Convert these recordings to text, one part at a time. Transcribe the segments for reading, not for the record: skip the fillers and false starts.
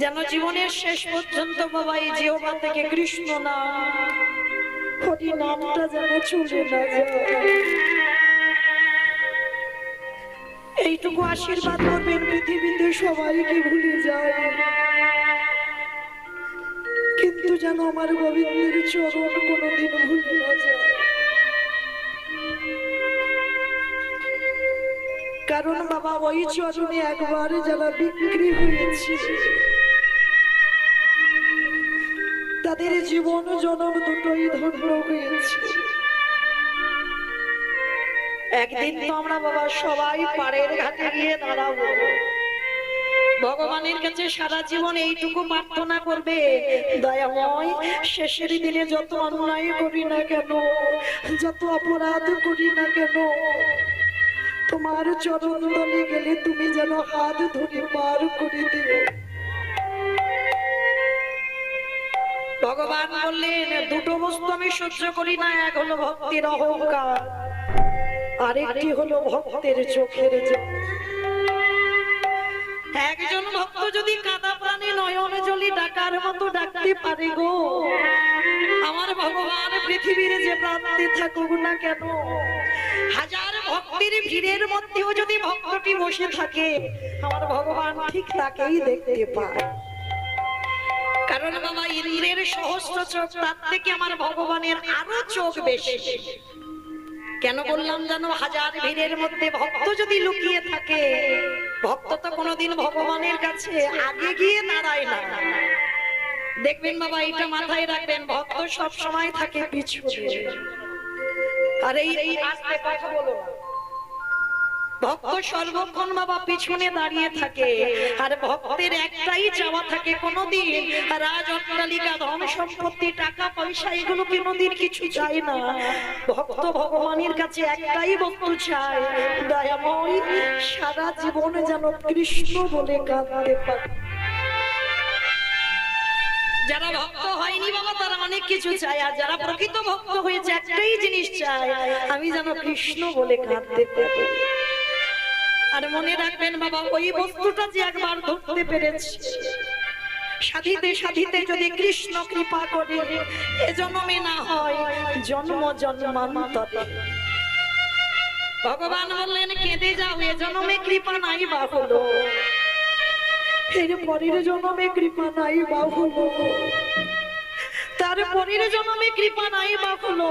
যেন জীবনের শেষ পর্যন্ত বাবা এই জিহ্বা থেকে কৃষ্ণ নাম হরি নামটা যেন চলে না যায়। এইটুকু আশীর্বাদ করবেন, পৃথিবীতে সবাইকে ভুলে যায় কিন্তু যেন আমার গোবিন্দের চরণ কোনোদিন ভুলে না যায়। কারণ বাবা ওই চরণে একবার যারা বিক্রি হয়েছে তাদের জীবন জনম দুটোই ধন্য হয়েছে। একদিন তো আমরা বাবা সবাই পাড়ের ঘাটে গিয়ে দাঁড়াবো, ভগবানের কাছে সারা জীবন এইটুকু প্রার্থনা করবে, দয়াময় শেষের দিনে যত অন্যায় করি না কেন, যত অপরাধ করি না কেন, তোমার চরণ তলে গেলে তুমি যেন হাত ধরে পার করে দিও। ভগবান বললেন দুটো বস্তু আমি সহ্য করি না, এক হলো ভক্তির অহংকার, আরেকটি হলো ভক্তের চোখের জল। একজন ভক্ত যদি কাঁদা প্রাণী নয়ন জলি ডাকার মতো ডাকতে পারে গো, আমার ভগবান পৃথিবীর যে প্রান্তে থাকুক না কেন, হাজার ভক্তির ভিড়ের মধ্যেও যদি ভক্তটি বসে থাকে আমার ভগবান ঠিক তাকেই দেখতে পায়। কারণ বাবা ইন্দ্রের সহস্র চোখ, তার থেকে আমার ভগবানের আরো চোখ বেশি। কেন বললাম জানো, হাজার ভিড়ের মধ্যে ভক্ত যদি লুকিয়ে থাকে, ভক্ত তো কোনোদিন ভগবানের কাছে আগে গিয়ে দাঁড়ায় না। দেখবেন বাবা এটা মাথায় রাখবেন, ভক্ত সব সময় থাকে পিছনে। আর এই আস্তে কথা বলো, ভক্ত সর্বক্ষণ বাবা পিছনে দাঁড়িয়ে থাকে। আর ভক্তের একটাই চাওয়া থাকে, কোনোদিন রাজ অট্টালিকা ধন সম্পত্তি টাকা পয়সা এগুলো কোনোদিন কিছু চায় না। ভক্ত ভগবানের কাছে একটাই বস্তু চায়, দয়াময় সারা জীবন যেন কৃষ্ণ বলে কাঁদতে পারে। যারা ভক্ত হয়নি বাবা তারা অনেক কিছু চায়, আর যারা প্রকৃত ভক্ত হয়েছে একটাই জিনিস চায়, আমি যেন কৃষ্ণ বলে কাঁদতে পারি। আর মনে রাখবেন বাবা ওই বস্তুটা যে একবার ধরতে পেরেছি, সাধিতে সাধিতে যদি কৃষ্ণ কৃপা করে এ জন্মে না হয় জন্ম জন্মান্তরে। ভগবান বললেন কেঁদে যাও, এ জন্মে কৃপা নাই বা হলো, এর পরের জন্মে কৃপা নাই বা হলো, তার পরের জন্মে কৃপা নাই বা হলো,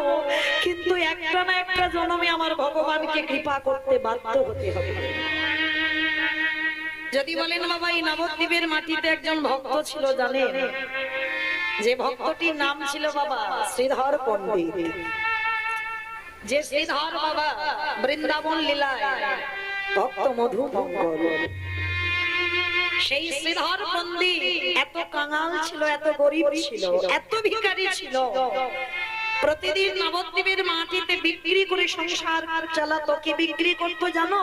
কিন্তু একটা না একটা জন্মে আমার ভগবানকে কৃপা করতে বাধ্য হতে হবে। যদি বলেন বাবা এই নবদ্বীপের মাটিতে একজন ভক্ত ছিল, জানেন যে ভক্তটির নাম ছিল বাবা শ্রীধর পণ্ডিত। যে শ্রীধর বাবা বৃন্দাবন লীলায় ভক্ত মধু মঙ্গল, সেই শ্রীধর পণ্ডিত এত কাঙাল ছিল, এত গরিব ছিল, এত ভিখারি ছিল, প্রতিদিন নবদ্বীপের মাটিতে বিক্রি করে সংসার চালাতো। কি বিক্রি করতো জানো?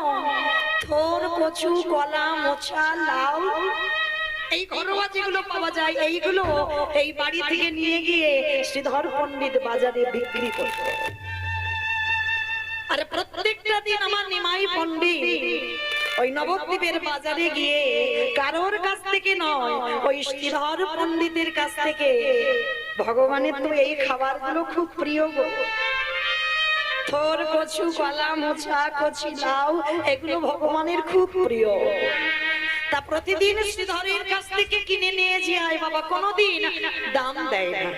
থোর, কচু, কলা, মোচা, লাউ, এই ঘরোয়া যেগুলো পাওয়া যায় এইগুলো এই বাড়ি থেকে নিয়ে গিয়ে শ্রীধর পণ্ডিত বাজারে বিক্রি করতো। আর প্রত্যেকটা দিন আমার নিমাই পণ্ডিত ওই নবদ্বীপের বাজারে গিয়ে কারোর কাছ থেকে নয়, ওই শ্রীধর পণ্ডিতের কাছ থেকে, ভগবানের তো এই খাবারগুলো খুব প্রিয় গো, থোর, কচু, কলা, মোচা, কচি, লাউ এগুলো ভগবানের খুব প্রিয়। তা প্রতিদিন শ্রীধরের কাছ থেকে কিনে নিয়ে যায় বাবা, কোনোদিন দাম দেয় না।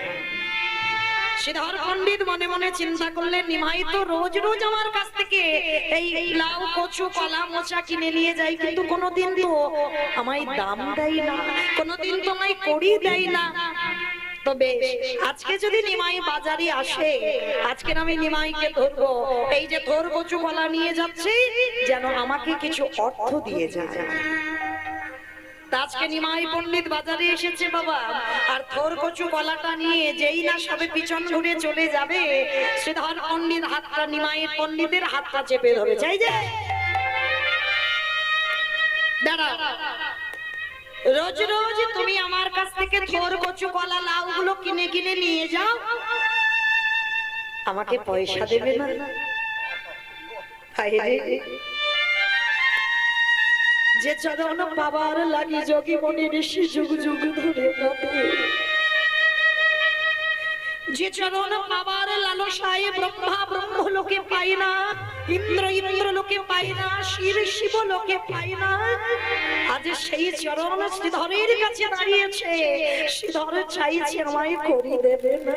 শ্রীধর পণ্ডিত মনে মনে চিন্তা করলেন, নিমাই তো রোজ রোজ আমার কাছ থেকে এই লাউ, কচু, কলা, মোচা কিনে নিয়ে যায়, কিন্তু কোনোদিন তো আমায় দাম দেয় না, কোনোদিন তো আমায় কড়ি দেয় না। তবে আজকে যদি নিমাই বাজারে আসে, আজকে আমি নিমাইকে ধরবো, এই যে থোর, কচু, কলা নিয়ে যাচ্ছে যেন আমাকে কিছু অর্থ দিয়ে যায়। আজকে নিমাই পণ্ডিত বাজারে এসেছে বাবা, আর থোর, কচু, কলাটা নিয়ে যেই না সবে পিছন ঘুরে চলে যাবে, শ্রীধর পণ্ডিত হাতটা নিমাই পণ্ডিতের হাতটা চেপে ধরেছে, এই যে দাঁড়া, রোজ রোজ তুমি আমার কাছ থেকে থোর, কচু, কলা, লাউ গুলো কিনে কিনে নিয়ে যাও, আমাকে পয়সা দেবে না? যে চরণ বাবার লাগি যোগী মনি ঋষি যুগ যুগ ধরে কাঁদে, যে চরণ বাবার লালসায় ব্রহ্মা ব্রহ্ম লোকে পাই না, ইন্দ্র ইন্দ্র লোকে পাই না, শিব শিব লোকে পাই না, আজ সেই চরণ শ্রীধরের কাছে দাঁড়িয়েছে। শ্রীধর চাইছে আমায় করি দেবে না।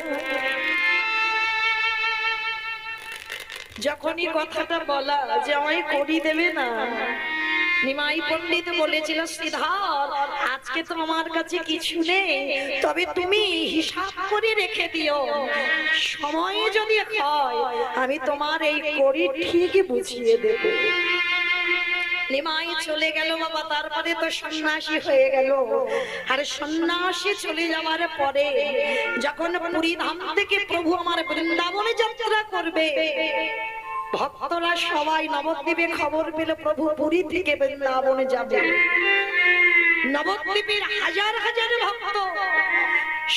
যখনই কথাটা বলা যে আমায় করি দেবে না, নিমাই পণ্ডিত বলেছিল, শ্রীধর আজকে তো আমার কাছে কিছু নেই, তবে তুমি হিসাব করে রেখে দিও, সময় যদি হয় আমি তোমার এই করি ঠিক বুঝিয়ে দেব। নিমাই চলে গেল বাবা, তারপরে তো সন্ন্যাসী হয়ে গেল। আর সন্ন্যাসী চলে যাওয়ার পরে যখন পুরী ধাম থেকে প্রভু আমার বৃন্দাবনে যাত্রা করবে, ভক্তরা সবাই নবদ্বীপে খবর পেল প্রভু পুরী থেকে বৃন্দাবনে যাবে। নবদ্বীপের হাজার হাজার ভক্ত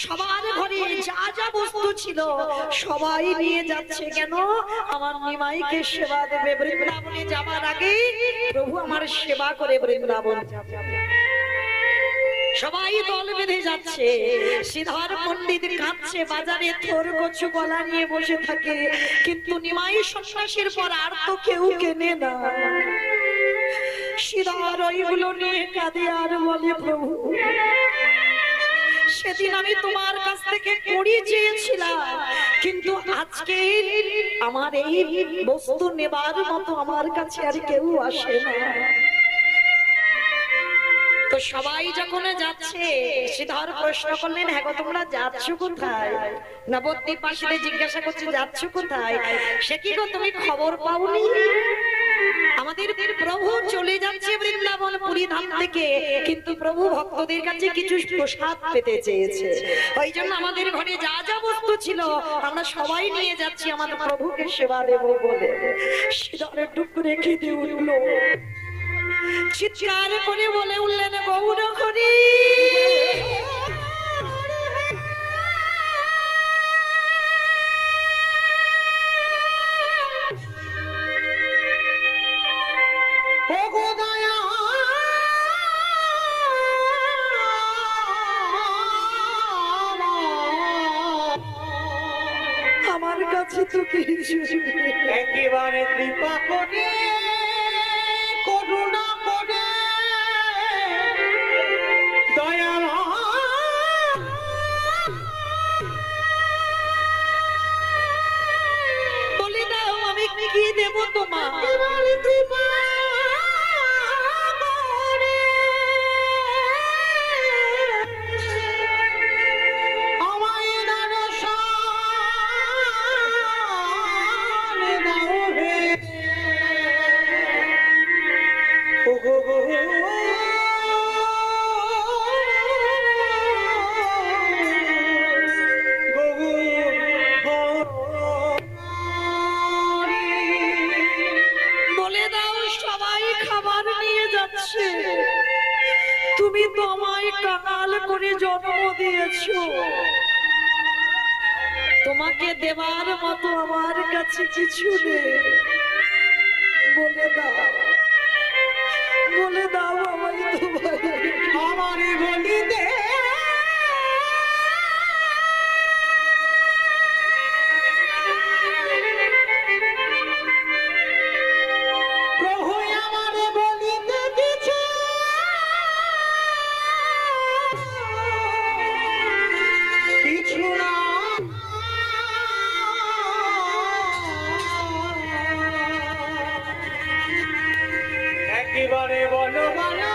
সবার ঘরে যা যা বস্তু ছিল সবাই নিয়ে যাচ্ছে। কেন? আমার নিমাইকে সেবা দেবে। বৃন্দাবনে যাবার আগে প্রভু আমার সেবা করে বৃন্দাবন যাবে। সবাই দল বেঁধে যাচ্ছে। শ্রীধর পণ্ডিত কাঁদছে, বাজারে থোর কচু গলা নিয়ে বসে থাকে, কিন্তু নিমাই সন্ন্যাসীর পর আর তো কেউ কেনে না। শ্রীধর ওইগুলো নিয়ে কাঁদে আর বলে, প্রভু সেদিন আমি তোমার কাছ থেকে কড়ি চেয়েছিলাম, কিন্তু আজকে আমার এই বস্তু নেবার মতো আমার কাছে আর কেউ আসে না। তো সবাই যখন যাচ্ছে, শ্রীধর প্রশ্ন করলেন, হ্যাঁ গো তোমরা যাচ্ছ কোথায়? নবদ্বীপবাসীদের জিজ্ঞাসা করছে, যাচ্ছ কোথায়? সে কি গো তুমি খবর পাওনি? আমাদের প্রভু চলে যাচ্ছে বৃন্দাবন পুরী ধাম থেকে, কিন্তু প্রভু ভক্তদের কাছে কিছু প্রসাদ পেতে চেয়েছে, ওই জন্য আমাদের ঘরে যা যা বস্তু ছিল আমরা সবাই নিয়ে যাচ্ছি আমাদের প্রভুকে সেবা দেব বলে। শ্রীধরের টুক রেখে দিয়ে উঠলো, চিৎকার করে বলে উঠলেন, গৌর হরি আমার কাছে তো কিছু একেবারে কৃপা করে করুণা করে দয়া বলে দাও আমি কি দেব তোমার? কৃপা তুমি তো আমায় কাঙাল করে জন্ম দিয়েছো, তোমাকে দেবার মতো আমার কাছে কিছু নেই। বলে দাও, বলে দাও আমায় তোমায় আমারে বলি দে একেবারে বলো বলো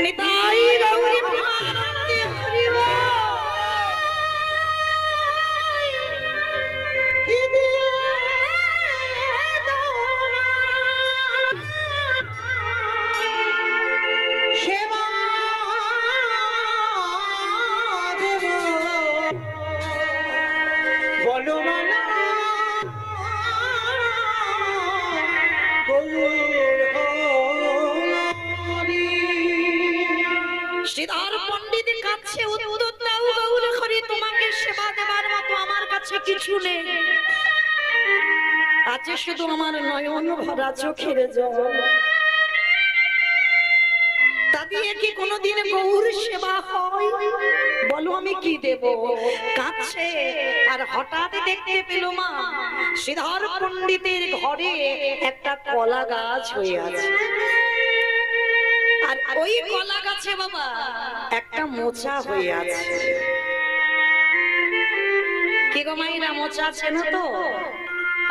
নিতাই গৌরী প্রেমানন্দে হরি বল। কি দিয়ে সেবা দেব বলো বলো শ্রীধর পণ্ডিত কাছে উত্তর দাও, গৌর হরি তোমাকে সেবা দেবার মতো আমার কাছে কিছু নেই। আর আছে শুধু আমার নয়ন ভরা চোখের জল। তা দিয়ে কি কোনোদিন গৌর সেবা হয়? বলো আমি কি দেব? কাঁদছে আর হঠাৎ দেখতে পেল মা শ্রীধর পণ্ডিতের ঘরে একটা কলা গাছ হয়ে আছে, আর ওই কলা গাছে বাবা একটা মোচা হয়ে আছে। কি গো মাইরা, মোচা চেনো তো?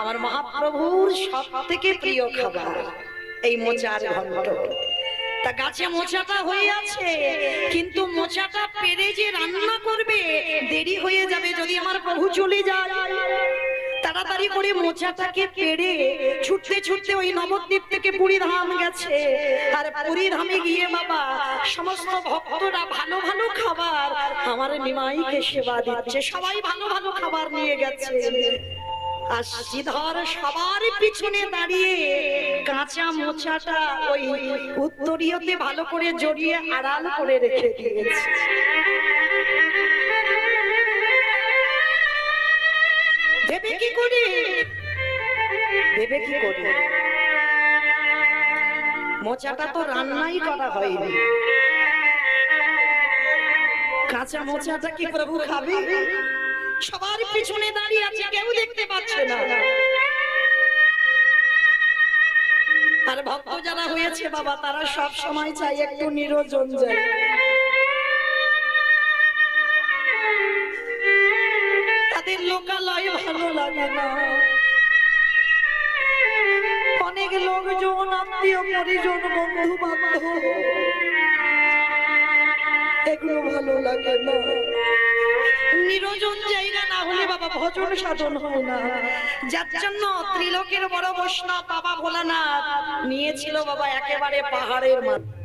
আমার মহাপ্রভুর সব থেকে প্রিয় খাবার এই মোচার ঘন্ট। তা গাছে মোচাটা হয়ে আছে, কিন্তু মোচাটা পেরে যে রান্না করবে দেরি হয়ে যাবে যদি আমার প্রভু চলে যায়। তাড়াতাড়ি করে মোচাটাকে পেরে ছুটতে ছুটতে ওই নবদ্বীপ থেকে পুরীধাম গেছে। আর পুরীধামে গিয়ে বাবা সমস্ত ভক্তরা ভালো ভালো খাবার আমার নিমাইকে সেবা দিচ্ছে, সবাই ভালো ভালো খাবার নিয়ে গেছে। আর শ্রীধর সবার পিছনে দাঁড়িয়ে কাঁচা মোচাটা ওই উত্তরীয়তে ভালো করে জড়িয়ে আড়াল করে রেখে দিয়েছে। দেবে কি করে? দেবে কি করে? মোচাটা তো রান্নাই করা হয়নি, কাঁচা মোচাটা কি প্রভু খাবে? সবার পিছনে দাঁড়িয়ে আছে, কেউ দেখতে পাচ্ছে না। আর ভক্ত যারা হয়েছে বাবা তারা সব সময় চাই একটু নিরঞ্জন যায়। তাদের লোকালয় ভালো লাগে না, অনেক লোকজন আত্মীয় পরিজন বন্ধু বান্ধব এগুলো ভালো লাগে না। নিরঞ্জন জায়গা না হলে বাবা ভজন সাধন হয় না। যার জন্য ত্রিলোকের বড় বৈষ্ণব বাবা ভোলানাথ নিয়েছিল বাবা একেবারে পাহাড়ের মাথায়,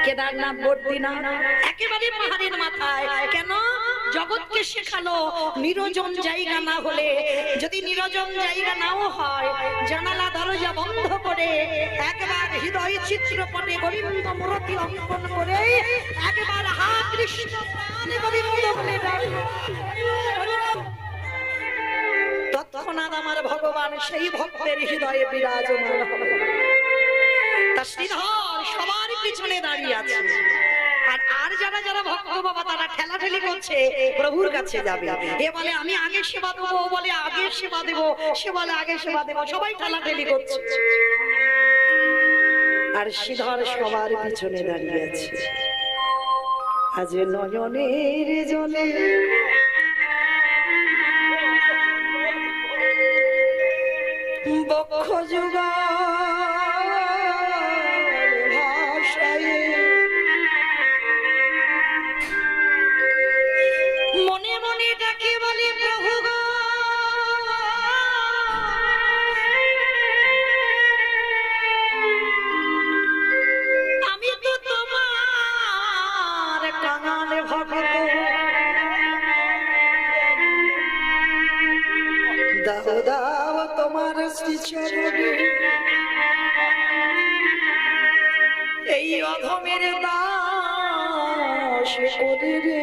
কেদারনাথ বদ্রীনাথ একেবারে পাহাড়ের মাথায়। কেন? জগৎকে শেখালো নিরঞ্জন জায়গা না হলে, যদি নিরঞ্জন জায়গা নাও হয়, জানালা দরজা বন্ধ করে একবার হৃদয় চিত্রপটে গোবিন্দ মূর্তি অঙ্কন করে একবার হা কৃষ্ণ প্রাণে গোবিন্দ বলে তৎক্ষণাৎ আমার ভগবান সেই ভক্তের হৃদয়ে বিরাজমান হবে। তা শ্রীধর সবার পিছনে দাঁড়িয়ে আছে। আর যারা যারা ভক্ত বাবা তারা ঠেলাঠেলি করছে প্রভুর কাছে যাবে। এ বলে আমি আগে সেবা দেবো, ও বলে আগে সেবা দেবো, সে বলে আগে সেবা দেবো, সবাই ঠেলাঠেলি করছে। আর শ্রীধর সবার পিছনে দাঁড়িয়ে আছে। আজ নয়নের জলে বক্ষ যুগা মনে মনে ডাকে বলে প্রভু গো, আমি তো তোমার কাঙাল ভক্ত, দাও দাও তোমার শ্রীচরণে এই অধমের দাস করে রে।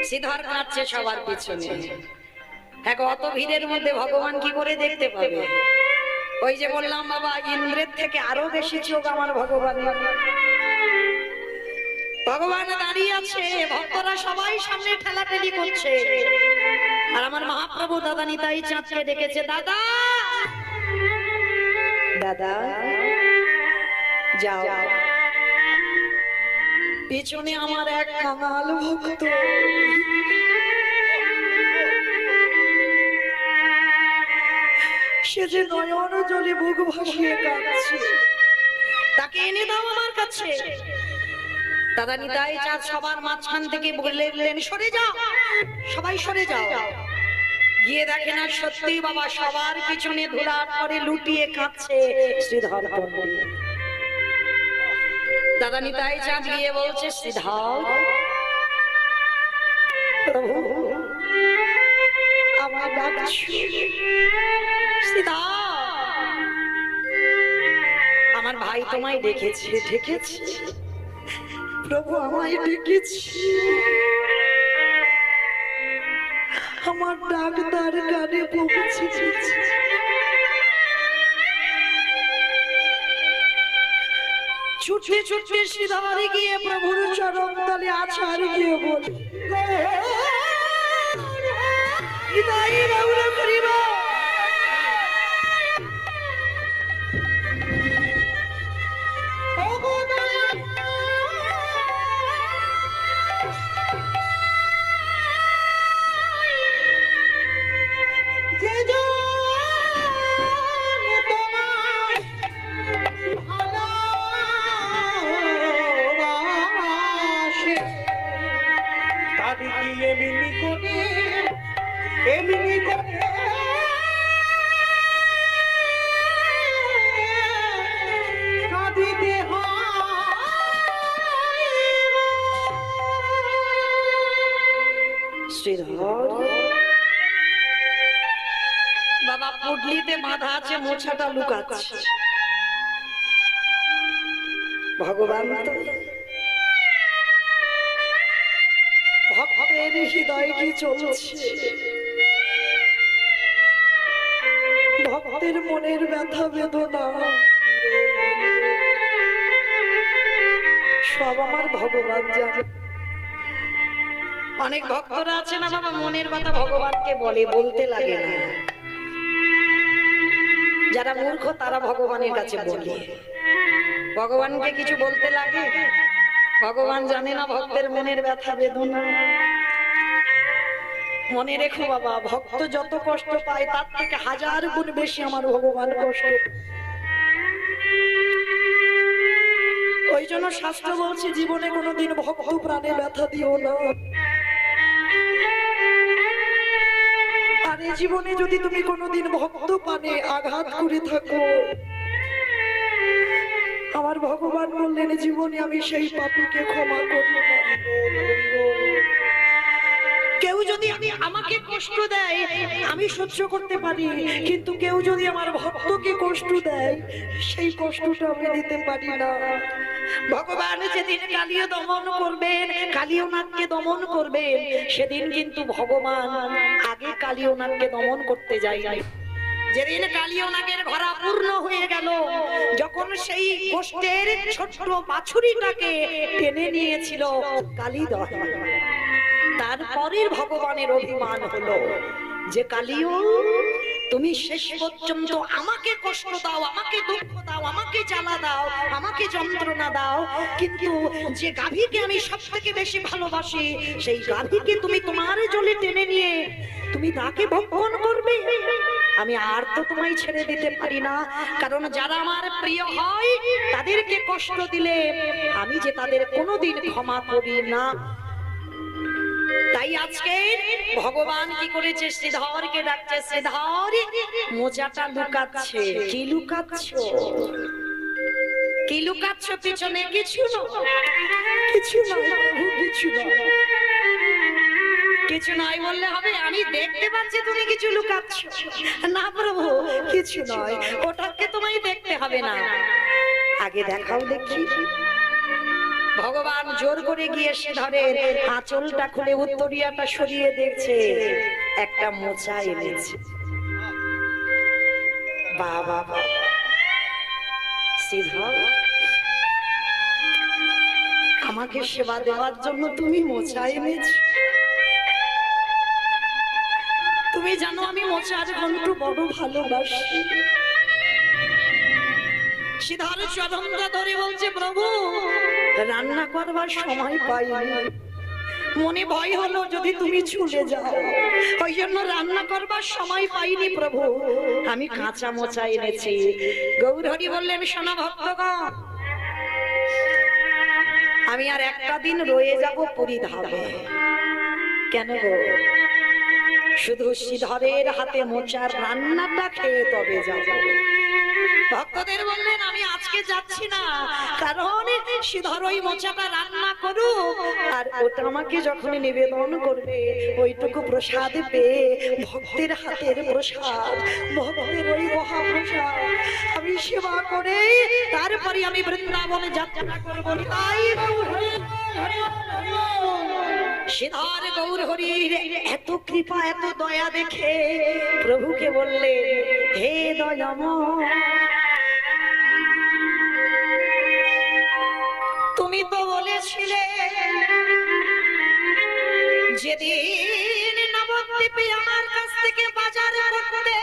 শ্রীধর কাঁদছে সবার পিছনে। দেখো অত ভিড়ের মধ্যে ভগবান কি করে দেখতে পাবে? ওই যে বললাম বাবা ইন্দ্রের থেকে আরো বেশি চোখ আমার ভগবান। ভগবান দাঁড়িয়ে আছে, ভক্তরা সবাই সামনে ঠেলাঠেলি করছে। আর আমার মহাপ্রভু দাদা নিতাই চাঁদকে ডেকেছে, দাদা দাদা যাও, পেছনে আমার এক কাঙাল ভক্ত, সে যে নয়ন জলে বুক ভাসিয়ে কাঁদছে, তাকে এনে দাও আমার কাছে। দাদা নিতাই চাঁদ সবার মাঝখান থেকে বললেন, সরে যাও, সবাই সরে যাও। গিয়ে দেখে না সত্যি বাবা সবার পিছনে ধুলার পরে লুটিয়ে কাঁদছে শ্রীধর পণ্ডিত। দাদা নিতাই চাঁদ গিয়ে বলছে, শ্রীধর আমার ডাকছো? শ্রীধর আমার ভাই তোমায় ডেকেছে, ডেকেছে প্রভু আমায় ডেকেছে, আমার ডাক তার কানে পৌঁছেছে। ছুটে ছুটে শ্রীধরে গিয়ে প্রভুর চরণ তলে আছাড় গিয়ে বলে, নিতাই বাউলা করিবা, বাবা পুটলিতে বাঁধা আছে, মোছাটা লুকাচ্ছে। ভগবান তো ভক্তের হৃদয় কি চলছে, ভক্তের মনের ব্যথা বেদনা সব আমার ভগবান জানে। অনেক ভক্তরা আছে না বাবা, মনের কথা ভগবানকে বলে, বলতে লাগে না। যারা মূর্খ তারা ভগবানের কাছে বলে, ভগবানকে কিছু বলতে লাগে। ভগবান জানে না ভক্তের মনের ব্যথা বেদনা। মনে রেখো বাবা, ভক্ত যত কষ্ট পায় তার থেকে 1000 গুণ বেশি আমার ভগবান কষ্ট। ওই জন্য শাস্ত্র বলছে, জীবনে কোনোদিন ভক্ত প্রাণে ব্যথা দিও না। আর এই জীবনে যদি তুমি কোনোদিন ভক্ত প্রাণে আঘাত করে থাকো, আমার ভগবান বললেন জীবনে আমি সেই পাপীকে ক্ষমা করি না। কেউ যদি আমাকে কষ্ট দেয় আমি সহ্য করতে পারি, কিন্তু কেউ যদি আমার ভক্তকে কষ্ট দেয় সেই কষ্টটা আমি নিতে পারি না। ভগবান যেদিন কালিও দমন করবেন, কালিও নাগকে দমন করবেন, সেদিন কিন্তু ভগবান আগে কালিও নাগকে দমন করতে যায়। যেদিন কালিও নাগের ঘোড়া পূর্ণ হয়ে গেল, যখন সেই গোষ্ঠের ছোট্ট বাছুরিটাকে টেনে নিয়েছিল কালীদহ, তারপরের ভগবানের অভিমান হলো যে কালিও তুমি শেষ পর্যন্ত আমাকে কষ্ট দাও, আমাকে দুঃখ দাও, আমাকে জ্বালা দাও, আমাকে যন্ত্রণা দাও, কিন্তু যে গাভীকে আমি সব থেকে বেশি ভালোবাসি সেই গাভীকে তুমি তোমার জলে টেনে নিয়ে তুমি তাকে ভক্ষণ করবে। আমি আর তো তোমায় ছেড়ে দিতে পারি না, কারণ যারা আমার প্রিয় হয় তাদেরকে কষ্ট দিলে আমি যে তাদের কোনোদিন ক্ষমা করি না। তাই আজকে ভগবান কি করেছে, শ্রীধরকে ডাকছে, শ্রীধর মোজাটা লুকাচ্ছে। কি লুকাচ্ছ? কি লুকাচ্ছ? পিছনে কিছু নয়, কিছু নয়, কিছু নয়, কিছু নয় বললে হবে? আমি দেখতে পাচ্ছি তুমি কিছু লুকাচ্ছ। না প্রভু কিছু নয়, ওটাকে তোমায় দেখতে হবে না, আগে দেখাও দেখি। ভগবান জোর করে গিয়ে শ্রীধরের আঁচলটা খুলে উত্তরিয়াটা সরিয়ে দেখছে, একটা মোচা এনেছে। বাবা শ্রীধর, আমাকে সেবা দেওয়ার জন্য তুমি মোচা এনেছো? তুমি জানো আমি মোচার ঘন্ট বড় ভালোবাসি। শ্রীধর চরণটা ধরে বলছে, প্রভু রান্না করবার সময় পাইনি, মনে ভয় হলো যদি তুমি চলে যাও, ওই জন্য রান্না করবার সময় পাইনি প্রভু, আমি কাঁচা মোচা এনেছি। গৌরহরি বললেন, শোনো ভক্তগণ, আমি আর একটা দিন রয়ে যাব পুরী ধামে। কেন গো? শুধু শ্রীধরের হাতে মোচার রান্নাটা খেয়ে তবে যাব। ভক্তদের বললেন, আমি আজকে যাচ্ছি না, কারণ শ্রীধর ওই মোচাটা রান্না করুক, আর ওটা আমাকে যখন নিবেদন করবে, ওইটুকু প্রসাদ পেয়ে, ভক্তের হাতের প্রসাদ, ভক্তের ওই মহাপ্রসাদ আমি সেবা করে তারপরে আমি বৃন্দাবনে যাত্রা করবো। তাই শ্রীধর গৌর হরির এত কৃপা, এত দয়া দেখে প্রভুকে বললেন, হে দয়াময়, তুমি তো বলেছিলে যেদিন নবদ্বীপে আমার কাছ থেকে বাজার করতে,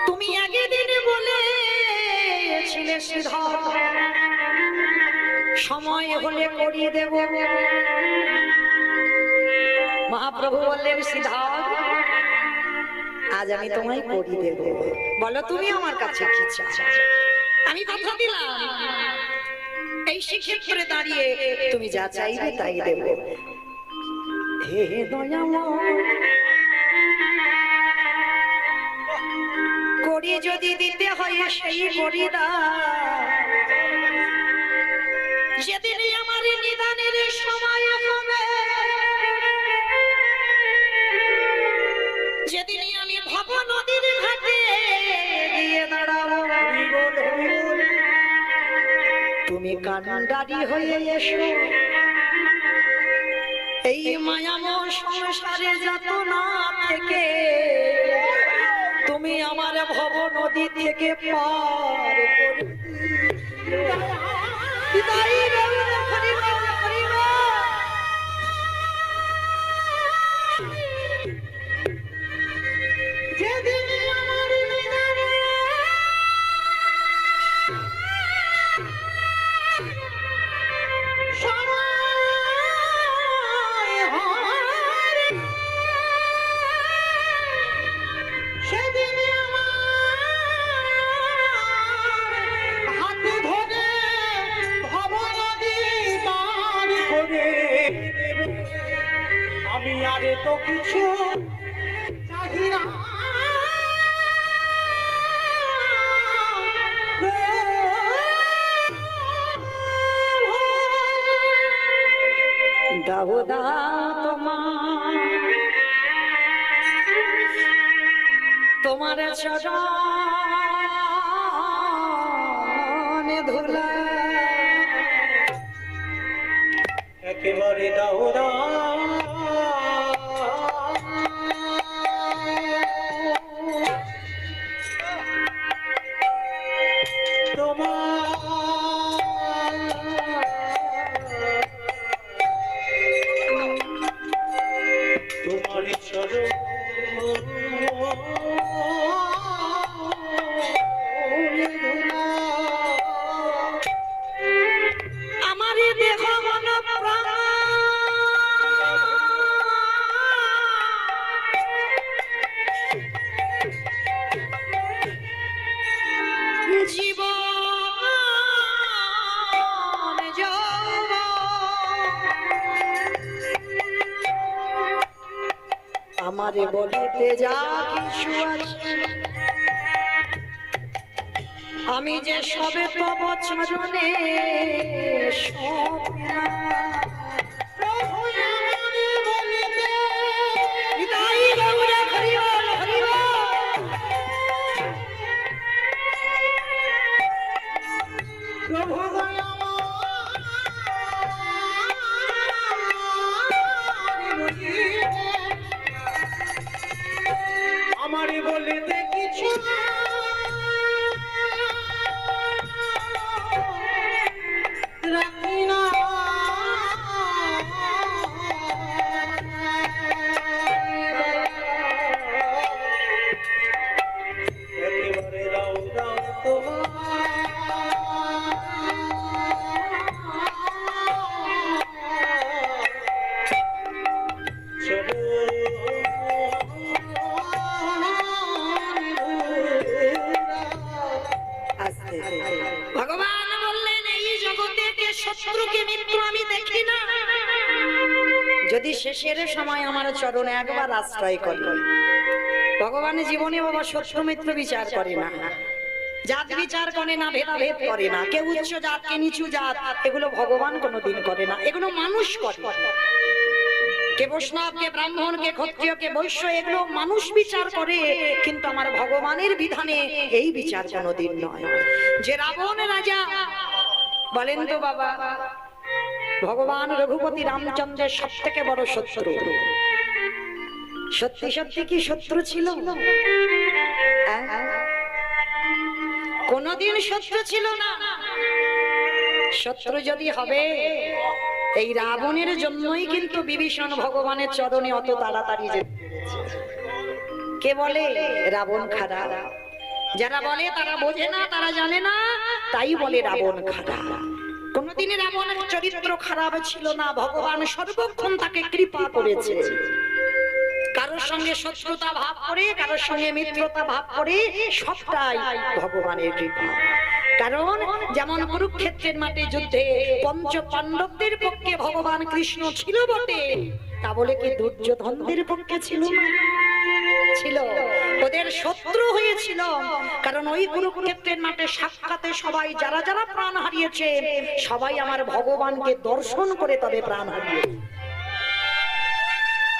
তুমি একদিন বলেছিলে শ্রীধর সময় হলে করিয়ে দেব। মহাপ্রভু বললেন, শ্রীধর আজ আমি তোমায় করিয়ে দেব, বলো তুমি আমার কাছে কি চাও। আমি কথা দিলাম, এই শিক্ষেত্রে দাঁড়িয়ে তুমি যা চাইবে তাই দেব। হে দয়াময়, করি যদি দিতে হয় সেই করি দাও, যেদিনই আমার নিদানের সময় হবে, যেদিনই আমি ভব নদীর ঘাটে গিয়ে দাঁড়াবো, তুমি কান্ডারি হয়ে এসো, এই মায়াময় সংসারে যাতনা থেকে তুমি আমার ভব নদী থেকে পার করে বিদায় দাও। যেদিন আমার নিদানে সময় হয়, সেদিন আমার হাতে ধরে ভব নদী পার করে আমি আর তো কিছু চাহি না। দাউদা তোমার চরণে ধুলা, একেবারে দাওরা তোমার চরণ আমার দেহ মন প্রাণ জীবন আমারে বলিতে যা কিছু আছে, আমি যে সবে তো বচনে আমারে বলিতে কিছু রাখি না, একেবারে দাও দাও ভগবান বললেন এই জগতে শত্রুকে মিত্র আমি দেখি না, যদি শেষের সময় আমার চরণে একবার আশ্রয় করে। ভগবানের জীবনে বাবা শত্রু মিত্র বিচার করে না, জাত বিচার করে না, ভেদাভেদ করে না, কে উচ্চ জাত কে নিচু জাত এগুলো ভগবান কোনোদিন করে না, এগুলো মানুষ করে। কে বৈষ্ণব কে ব্রাহ্মণ কে ক্ষত্রিয় কে বৈশ্য এগুলো মানুষ বিচার করে, কিন্তু আমার ভগবানের বিধানে এই বিচার কোনোদিন নয়। যে রাবণ রাজা বলেন তো বাবা, ভগবান রঘুপতি রামচন্দ্রের সব থেকে বড় শত্রু, সত্যি সত্যি কি শত্রু ছিল? কোনদিন শত্রু ছিল না। শত্রু যদি হবে এই রাবণের জন্যই কিন্তু বিভীষণ ভগবানের চরণে অত তাড়াতাড়ি যেতে পেরেছে। কে বলে রাবণ খারাপ? যারা বলে তারা বোঝে না, তারা জানে না, তাই বলে রাবণ খারাপ। কোনদিন রাবণের চরিত্র খারাপ ছিল না, ভগবান সর্বক্ষণ তাকে কৃপা করেছে। কারোর সঙ্গে শত্রুতা ভাব করে, কারোর সঙ্গে মিত্রতা ভাব করে, সবটাই ভগবানের কৃপা। কারণ যেমন কুরুক্ষেত্রের মাঠে যুদ্ধে পঞ্চ পাণ্ডবদের পক্ষে ভগবান কৃষ্ণ ছিল বটে, তা বলে কি দুর্যোধনদের পক্ষে ছিল না? ছিল, ওদের শত্রু হয়েছিল। কারণ ওই কুরুক্ষেত্রের মাঠে সাক্ষাতে সবাই যারা যারা প্রাণ হারিয়েছে সবাই আমার ভগবানকে দর্শন করে তবে প্রাণ হারিয়েছে।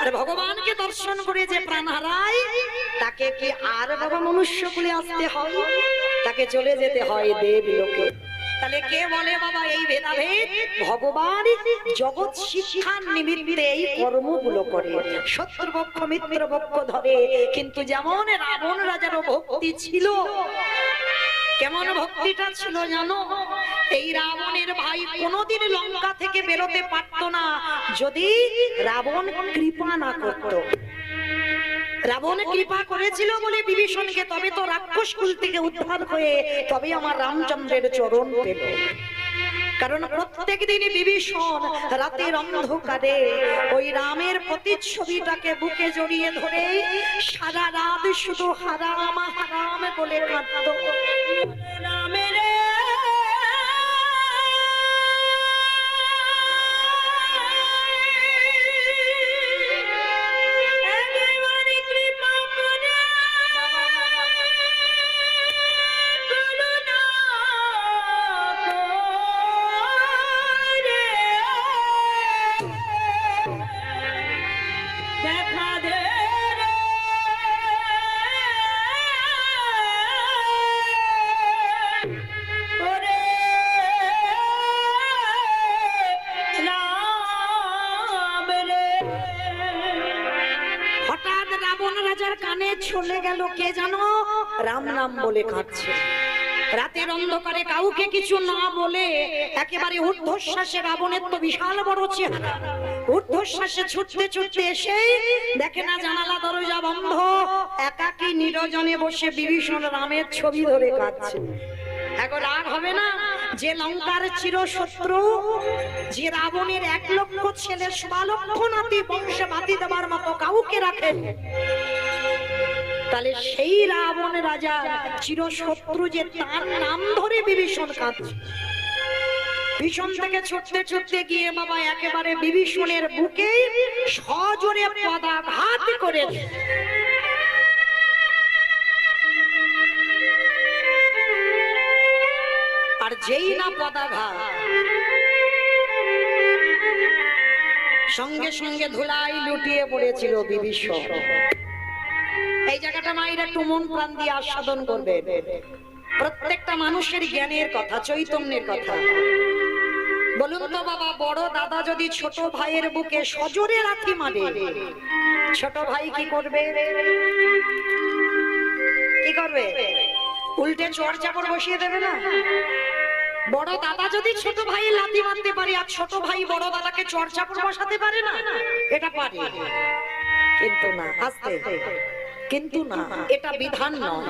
আর ভগবানকে দর্শন করে যে প্রাণ হারায় তাকে কি আর বাবা মনুষ্য কুলে আসতে হয়? তাকে চলে যেতে হয় দেবলোকে। তাহলে কে বলে বাবা এই ভেদাভেদ? ভগবান জগৎ শিক্ষার নিমিত্তে এই কর্মগুলো করে, শত্রুপক্ষ মিত্রপক্ষ ধরে। কিন্তু যেমন রাবণ রাজারও ভক্তি ছিল, কেমন ভক্তিটা ছিল জানো? এই রাবণের ভাই কোনদিন লঙ্কা থেকে বেরোতে পারতো না যদি রাবণ কৃপা না করত। রাবণ কৃপা করেছিল বলে বিভীষণকে, তবে তো রাক্ষস কুল থেকে উদ্ধার হয়ে তবে আমার রামচন্দ্রের চরণ পেল। কারণ প্রত্যেক দিনই বিভীষণ রাতের অন্ধকারে ওই রামের প্রতিচ্ছবিটাকে বুকে জড়িয়ে ধরে সারা রাত শুধু হারাম হারাম বলে কাঁদত। রামের চলে গেল কে জানো? রাম নাম বলে কাঁদছে। রাতের অন্ধকারে কাউকে কিছু না বলে একেবারে ঊর্ধ্বশ্বাসে, রাবণের তো বিশাল বড় চেহারা, ঊর্ধ্বশ্বাসে ছুটতে ছুটতে এসে দেখে না জানালা দরজা বন্ধ, একাকী নিরজনে বসে বিভীষণ রামের ছবি ধরে কাঁদছে। এখন রাগ হবে না? যে লঙ্কার চির শত্রু, যে রাবণের 1 লক্ষ ছেলে 16 লক্ষ নাতি বংশে বাতি দেবার মতো কাউকে রাখেন, তাহলে সেই রাবণ রাজা চির শত্রু যে তার নাম ধরে বিভীষণ কাঁদছে। ভীষণ থেকে ছুটতে ছুটতে গিয়ে বাবা একেবারে বিভীষণের বুকে সজোরে পদাঘাত করে। আর যেই না পদাঘাত, সঙ্গে সঙ্গে ধুলাই লুটিয়ে পড়েছিল বিভীষণ। এই জায়গাটা মায়ের একটু মন প্রাণ দিয়ে আস্বাদন করবে। প্রত্যেকটা মানুষের জ্ঞানের কথা, চৈতন্যের কথা। বলুন তো বাবা, বড় দাদা যদি ছোট ভাইয়ের বুকে সজোরে লাথি মারে, ছোট ভাই কি করবে? কি করবে? উল্টে চড় চাপড় বসিয়ে দেবে না? বড় দাদা যদি ছোট ভাই লাথি মারতে পারে, আর ছোট ভাই বড় দাদাকে চড় চাপড় বসাতে পারে না? এটা পারে, কিন্তু না, আস্তে, কিন্তু না, এটা বিধান নয়,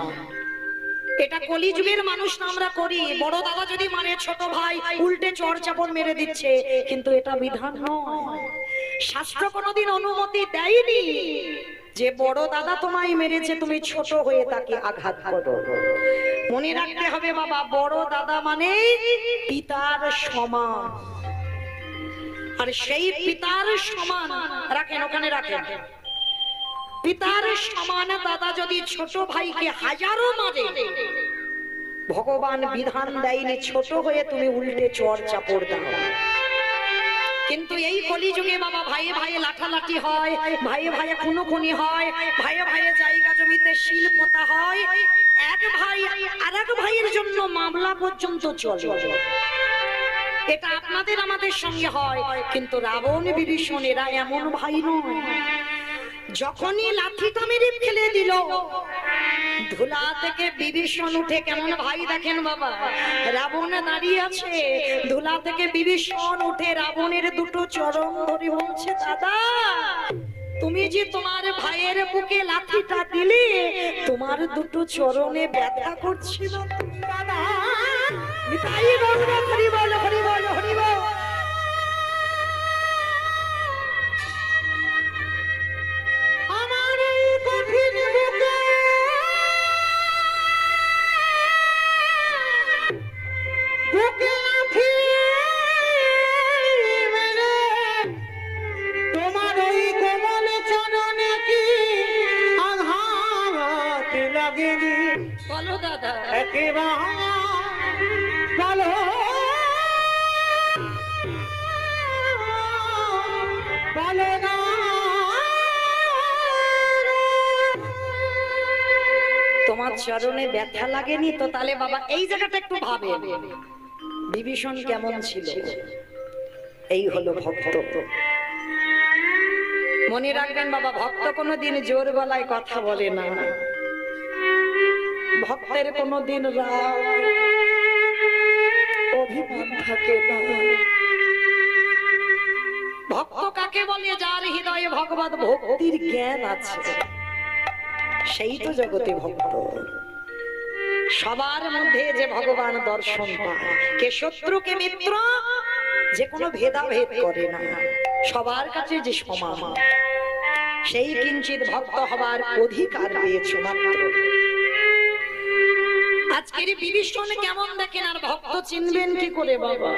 এটা কলিযুগের মানুষ না আমরা করি। বড় দাদা যদি মানে ছোট ভাই উল্টে চড় চাপড় মেরে দিচ্ছে, কিন্তু এটা বিধান নয়। শাস্ত্র কোনোদিন অনুমতি দেয়নি যে বড় দাদা তোমায় মেরেছে তুমি ছোট হয়ে তাকে আঘাত করো। মনে রাখতে হবে বাবা, বড় দাদা মানে পিতার সমান, আর সেই পিতার সমান রাখেন, ওখানে রাখেন, পিতার সমান দাদা যদি ছোট ভাইকে হাজারো মারে, ভগবান বিধান দেয়নি ছোট হয়ে তুমি উল্টে চড় চাপড় দাও। কিন্তু এই কলিযুগে বাবা ভাইয়ে ভাইয়ে লাঠালাঠি হয়, ভাইয়ে ভাইয়ে খুনোখুনি হয়, ভাইয়ে ভাইয়ে জায়গা জমিতে শিল পোতা হয়, এক ভাই আরেক ভাইয়ের জন্য মামলা পর্যন্ত চলে। এটা আপনাদের আমাদের সঙ্গে হয়, কিন্তু রাবণ বিভীষণ এরা এমন ভাই নয়। যখনই লাঠিটা মেরে ফেলে দিল, ধুলা থেকে বিভীষণ উঠে, কেমন ভাই দেখেন বাবা, রাবণ দাঁড়িয়ে আছে, ধুলা থেকে বিভীষণ উঠে রাবণের দুটো চরণ ধরে বলছে, দাদা তুমি যে তোমার ভাইয়ের বুকে লাঠিটা দিলে, তোমার দুটো চরণে ব্যথা করছিল দাদা। তাই বলবো, হরি বল হরি বল হরি বল। বলো দাদা, বলো বলো না। তোমার চরণে ব্যথা লাগেনি তো? তাহলে বাবা এই জায়গাটা একটু ভাবেন, বিভীষণ কেমন ছিল। এই হলো ভক্ত। মনে রাখবেন বাবা, ভক্ত কোনোদিন জোর গলায় কথা বলে না, ভক্তের কোনোদিন রাগ অভিমান থাকে না। ভক্ত কাকে বলে? যার হৃদয়ে ভগবত ভক্তির জ্ঞান আছে, সেই তো জগতে ভক্ত। সবার মধ্যে যে ভগবান দর্শন পায়, কে শত্রু কে মিত্র, যে কোনো ভেদাভেদ করে না, সবার কাছে যে সমান, সেই কিঞ্চিত ভক্ত হবার অধিকার পেয়েছো মাত্র। আজকের বিভীষণ কেমন দেখেন, আর ভক্ত চিনবেন কি করে বাবা?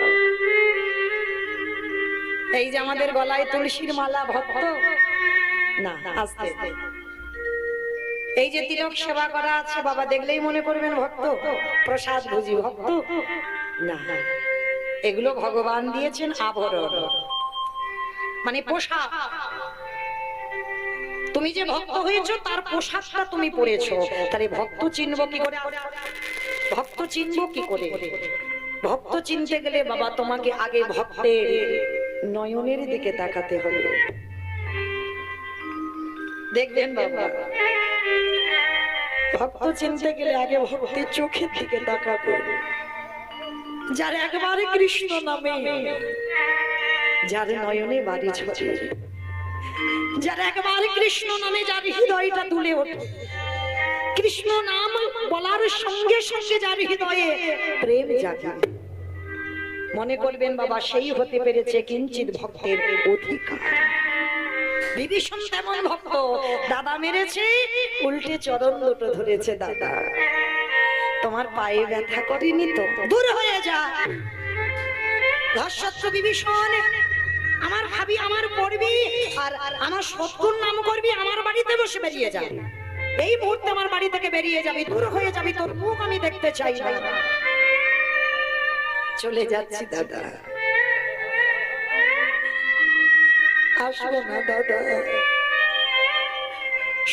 এই যে আমাদের গলায় তুলসীর মালা, ভক্ত না? আস্তে এই যে তিলক সেবা করা আছে বাবা, দেখলেই মনে করবেন ভক্ত, প্রসাদ ভুজি ভক্ত না। এগুলো ভগবান দিয়েছেন আভরণ, মানে পোশাক। তুমি যে ভক্ত হয়েছো তার পোশাকটা তুমি পরেছো, তাহলে ভক্ত চিনবো কি করে? ভক্ত চিনবো কি করে? ভক্ত চিনতে গেলে বাবা তোমাকে আগে ভক্তের নয়নের দিকে তাকাতে হবে। দেখবেন বাবা, ভক্ত চিনতে গেলে আগে ভক্তের চোখের দিকে তাকাবে। যার একবারে কৃষ্ণ নামে, যার নয়নে বাড়ি ঝরে, যার একবারে কৃষ্ণ নামে যার হৃদয়টা দুলে ওঠে, কৃষ্ণ নাম বলার সঙ্গে সঙ্গে যার হৃদয়ে প্রেম জাগে, মনে করবেন বাবা সেই হতে পেরেছে কিঞ্চিত ভক্তের অধিকার। বিভীষণ তেমন ভক্ত, দাদা মেরেছে, উল্টে চরণ দুটো ধরেছে, দাদা তোমার পায়ে ব্যথা করেনি তো? দূর হয়ে যা। ধর্ষত্র বিভীষণ, আমার ভাবি আমার পড়বি আর আমার শত্রুর নাম করবি, আমার বাড়িতে বসে বেরিয়ে যা। এই মুহূর্তে আমার বাড়ি থেকে বেরিয়ে যাবি, দূর হয়ে যাবি, তোর মুখ আমি দেখতে চাই না। চলে যাচ্ছি দাদা, আসবো না দাদা।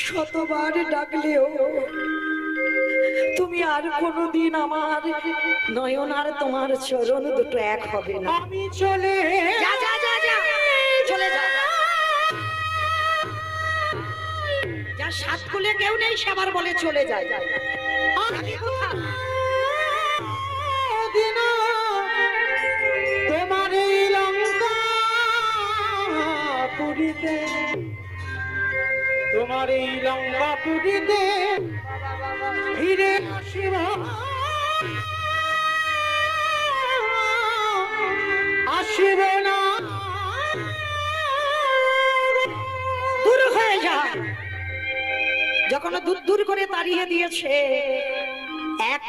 শতবার ডাকলেও তুমি আর কোনোদিন আমার নয়ন আর তোমার চরণ দুটো এক হবে না। আমি চলে যা যা যা যা, চলে যা। যার সাত খুলে কেউ নেই সে আবার বলে চলে যায়। তোমার এই লঙ্কা পুরিতে, তোমার এই লঙ্কা পুরিতে ফিরে আসিব আসিব না দূর হয়ে যা। যখন দূর দূর করে তাড়িয়ে দিয়েছে,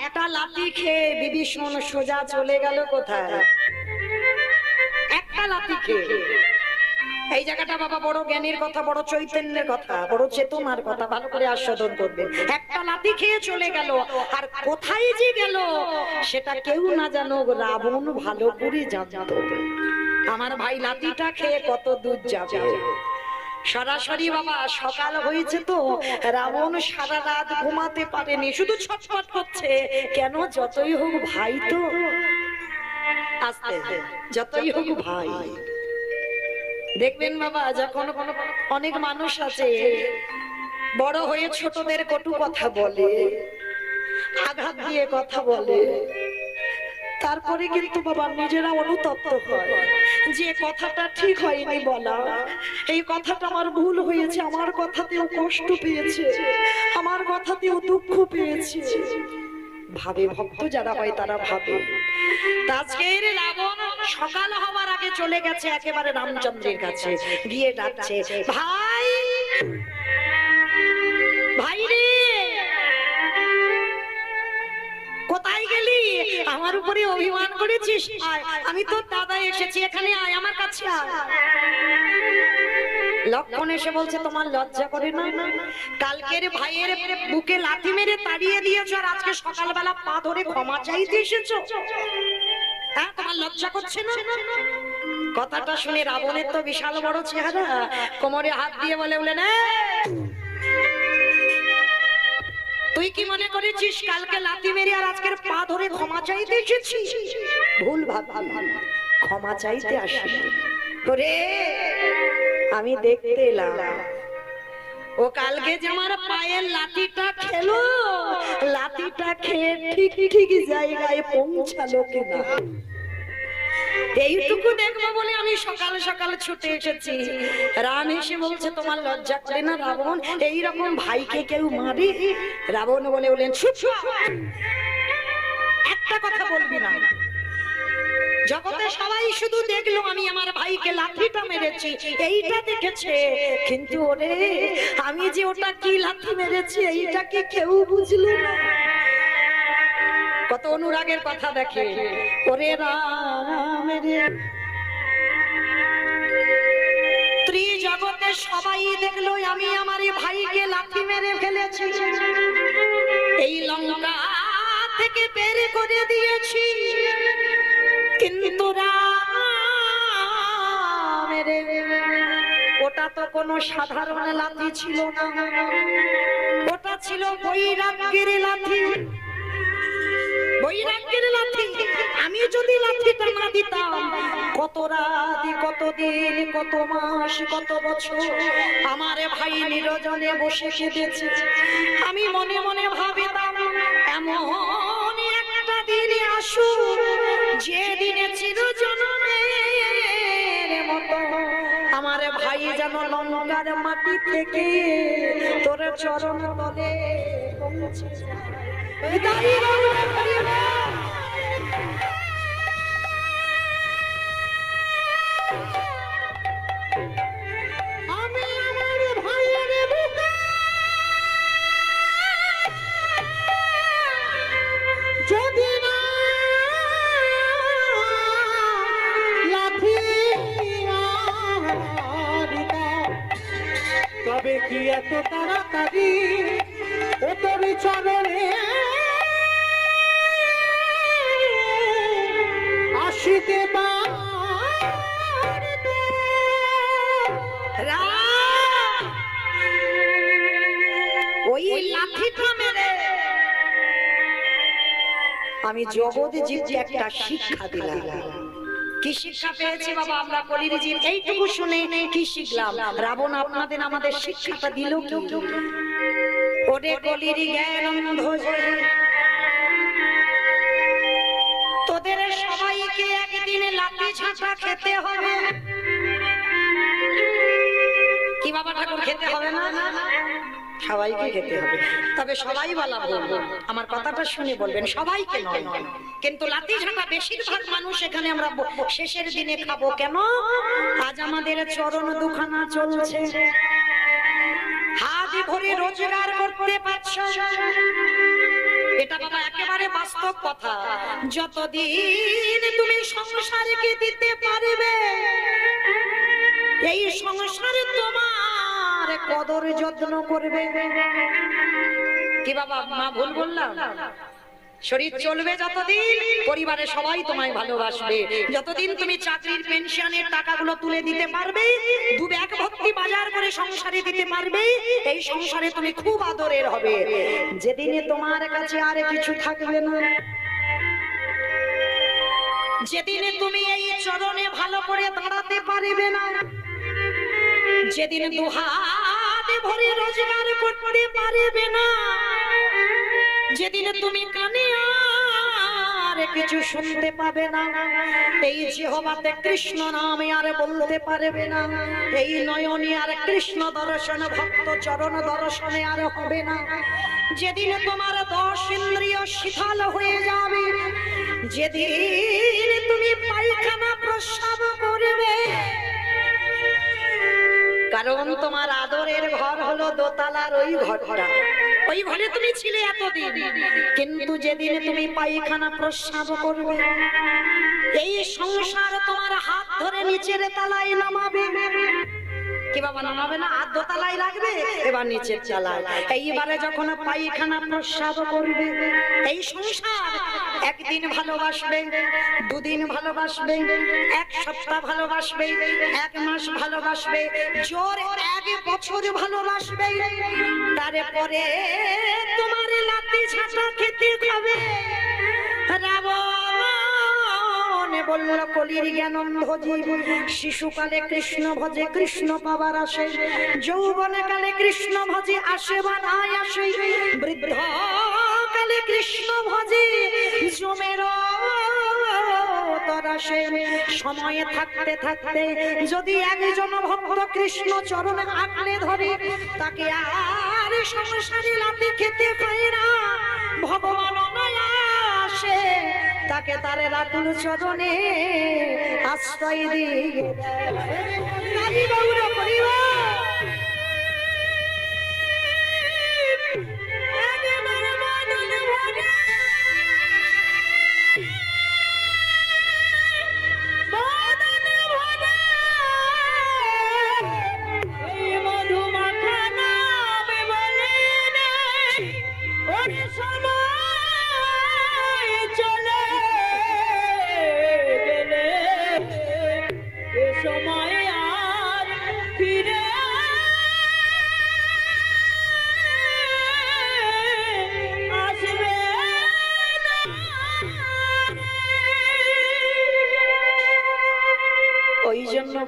একটা লাথি খেয়ে বিভীষণ সোজা চলে গেল কোথায়? একটা লাথি খেয়ে। এই জায়গাটা বাবা বড় জ্ঞানের কথা, বড় চৈতন্যের কথা, বড় চেতনার কথা, ভালো করে আস্বাদন করবে। একটা লাথি খেয়ে চলে গেল, আর কোথায় যে গেল সেটা কেউ না জানো, রাবণ ভালো করে জানতো। আমার ভাই লাথিটা খেয়ে কত দূর যাবে। সরাসরি বাবা সকাল হয়েছে তো, রাবণ সারা রাত ঘুমাতে পারেনি, শুধু ছটফট করছে। কেন? যতই হোক ভাই তো, আস্তে যতই হোক ভাই। দেখবেন বাবা, যখন অনেক মানুষ আছে বড় হয়ে ছোটদের কটু কথা বলে, আঘাত দিয়ে কথা বলে, তারপরে কিন্তু বাবা নিজেরা অনুতপ্ত হয় যে কথাটা ঠিক হয়নি বলা, এই কথাটা আমার ভুল হয়েছে, আমার কথাতেও কষ্ট পেয়েছে, আমার কথাতেও দুঃখ পেয়েছে। ভাবে ভক্ত যারা হয় তারা ভাবে। আজকের রাবণ সকাল হওয়ার আগে চলে গেছে একেবারে রামচন্দ্রের কাছে, গিয়ে ডাকছে, ভাই ভাই রে, কোথায় গেলি? আমার উপরে অভিমান করেছিস? আয়, আমি তোর দাদা এসেছি, এখানে আয়, আমার কাছে আয়। লক্ষণ এসে বলছে, তোমার লজ্জা করে না? কালকের ভাইয়ের বুকে লাথি মেরে তাড়িয়ে দিয়েছো, আর আজকে সকালবেলা পা ধরে ক্ষমা চাইতে এসেছো? হ্যাঁ, তোমার লজ্জা করছে না? কথাটা শুনে রাবণের তো বিশাল বড় চেহারা, কোমরে হাত দিয়ে বলে বলে না, তুই কি মনে করেছিস কালকে লাথি মেরে আর আজকের পা ধরে ক্ষমা চাইতে এসেছিস? ভুল ভাব, ক্ষমা চাইতে আসি ওরে, আমি দেখতে এলাম ও কালকে যে আমার পায়ের লাঠিটা খেলো, লাঠিটা খেয়ে ঠিক ঠিক জায়গায় পৌঁছালো কিনা, এইটুকু দেখবো বলে আমি সকাল সকাল ছুটে এসেছি। রাম এসে বলছে, তোমার লজ্জা করে না রাবণ, এইরকম ভাইকে কেউ মারে? রাবণ বলে বলেন, চুপ, একটা কথা বলবি না। জগতে সবাই শুধু দেখলো আমি আমার ভাইকে লাঠিটা মেরেছি, এইটা দেখেছে, কিন্তু ওরে আমি যে ওটা কি লাঠি মেরেছি এইটা কি কেউ বুঝলো না। কত অনুরাগের কথা দেখে। ওরে রাম রে, ত্রিজগতে সবাই দেখলো আমি আমার ভাইকে লাঠি মেরে ফেলেছি, এই লঙ্কা থেকে বের করে দিয়েছি, কিন্তু রাম রে, ওটা তো কোনো সাধারণ লাঠি ছিল না, ওটা ছিল বৈরাগ্যের লাঠি, বৈরাগ্যের লাঠি। আমি যদি লাঠিটা না দিতাম, কত রাত, কত দিন, কত মাস, কত বছর আমার ভাই নিরজনে বসে কেঁদেছে। আমি মনে মনে ভাবিতাম, এমন একটা দিনে আসুক যে দিনে চিরজন্মের মতো আমার ভাই যেন লঙ্কার মাটি থেকে তোর চরণ তলে পৌঁছে যায়। আমি আমার ভাইয়ের বুকে যদি না লাঠি দিতাম, তবে কি এত তাড়াতাড়ি ও তোর চরণে আসিতে ওই লাঠিটা মেরে আমি জগৎ জীবকে একটা শিক্ষা দিলাম। কি শিক্ষা পেয়েছি বাবা আমরা কলির জীব? এইটুকু শুনে কি শিখলাম? রাবণ আপনাদের আমাদের শিক্ষাটা দিল কি? ওরে কলির জ্ঞান অন্ধ যে, তোদের সবাইকে একদিনে লাঠি ঝাঁটা খেতে হবে। কি বাবা ঠাকুর খেতে হবে না? সবাইকে খেতে হবে, তবে সবাই বলা বলবো, আমার কথাটা শুনে বলবেন, সবাইকে নয়। কিন্তু লাঠি ঝাঁটা বেশিরভাগ মানুষ এখানে আমরা শেষের দিনে খাবো। কেন? আজ আমাদের চরণ দুখানা চলছে, হাত ভরে রোজগার করতে পারছো, এটা বাবা একেবারে বাস্তব কথা। যতদিন তুমি সংসারকে দিতে পারবে, এই সংসারে তোমার কদর যত্ন করবে। কি বাবা, মা ভুল বললাম? শরীর চলবে যতদিন, পরিবারে সবাই তোমায় ভালোবাসবে। যতদিন তুমি চাকরির পেনশনের টাকাগুলো তুলে দিতে পারবে, দু ব্যাগ ভর্তি বাজার করে সংসারে দিতে পারবে, এই সংসারে তুমি খুব আদরের হবে। যেদিনে তোমার কাছে আর কিছু থাকবে না, যেদিনে তুমি এই চরণে ভালো করে দাঁড়াতে পারবে না, যেদিন দুহাত ভরে রোজগার করতে পারবে না, যেদিন তুমি কানে আর কিছু শুনতে পাবে না, এই জিহ্বাতে কৃষ্ণ নামে আর বলতে পারবে না, এই নয়নে আর কৃষ্ণ দর্শন ভক্ত চরণ দর্শনে আর হবে না, যেদিন তোমার 10 ইন্দ্রিয় শিথিল হয়ে যাবে, যেদিন তুমি পায়খানা প্রস্রাব করবে, কারণ তোমার আদরের ঘর হলো দোতলার ওই ঘরটা, ওই ঘরে তুমি ছিলে এতদিন, কিন্তু যেদিন তুমি পায়খানা প্রস্রাব করবে, এই সংসার তোমার হাত ধরে নিচের তলায় নামাবে। কি বাবা, নামাবে না? হাত দোতলায় রাখবে, এবার নিচের তলায়। এইবারে যখন পায়খানা প্রস্রাব করবে, এই সংসার একদিন ভালোবাসবে, দুদিন ভালোবাসবে, এক সপ্তাহ ভালোবাসবে, এক মাস ভালোবাসবে, জোর 1 বছর ভালোবাসবে, তারপরে তোমার লাঠি ঝাঁটা খেতে হবে। রাবণ বলল, কলির জ্ঞান অন্ধজীব, শিশুকালে কৃষ্ণ ভজে কৃষ্ণ পাবার আসে, যৌবনে কালে কৃষ্ণ ভজে আসে বা নাই আসে, বৃদ্ধ কালে কৃষ্ণ ভজে জমের তরাসে। সময়ে থাকতে থাকতে যদি একজন ভক্ত কৃষ্ণ চরণে আঁকড়ে ধরে, তাকে আর সংসারে লাঠি খেতে পায় না, ভগবান আসে তাকে তার রাতুল চরণে আশ্রয় দিয়ে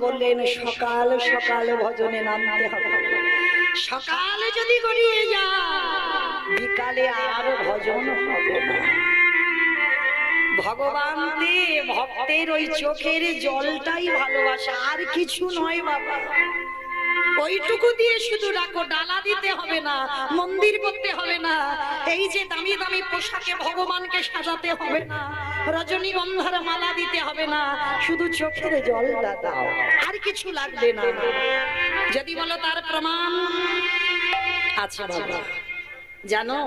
বললেন, সকাল সকাল ভজনে নামতে হবে। সকালে যদি গড়িয়ে যায়, বিকালে আর ভজন হবে না। ভগবান ভক্তের ওই চোখের জলটাই ভালোবাসা, আর কিছু নয় বাবা। ওইটুকু দিয়ে শুধু রাখো, ডালা দিতে হবে না, মন্দির করতে হবে না, এই যে দামি দামি পোশাকে ভগবানকে সাজাতে হবে না, রজনীগন্ধার মালা দিতে হবে না, শুধু চোখের জলটা দাও, আর কিছু লাগবে না। যদি বলো তার প্রমাণ আছে বাবা, জানো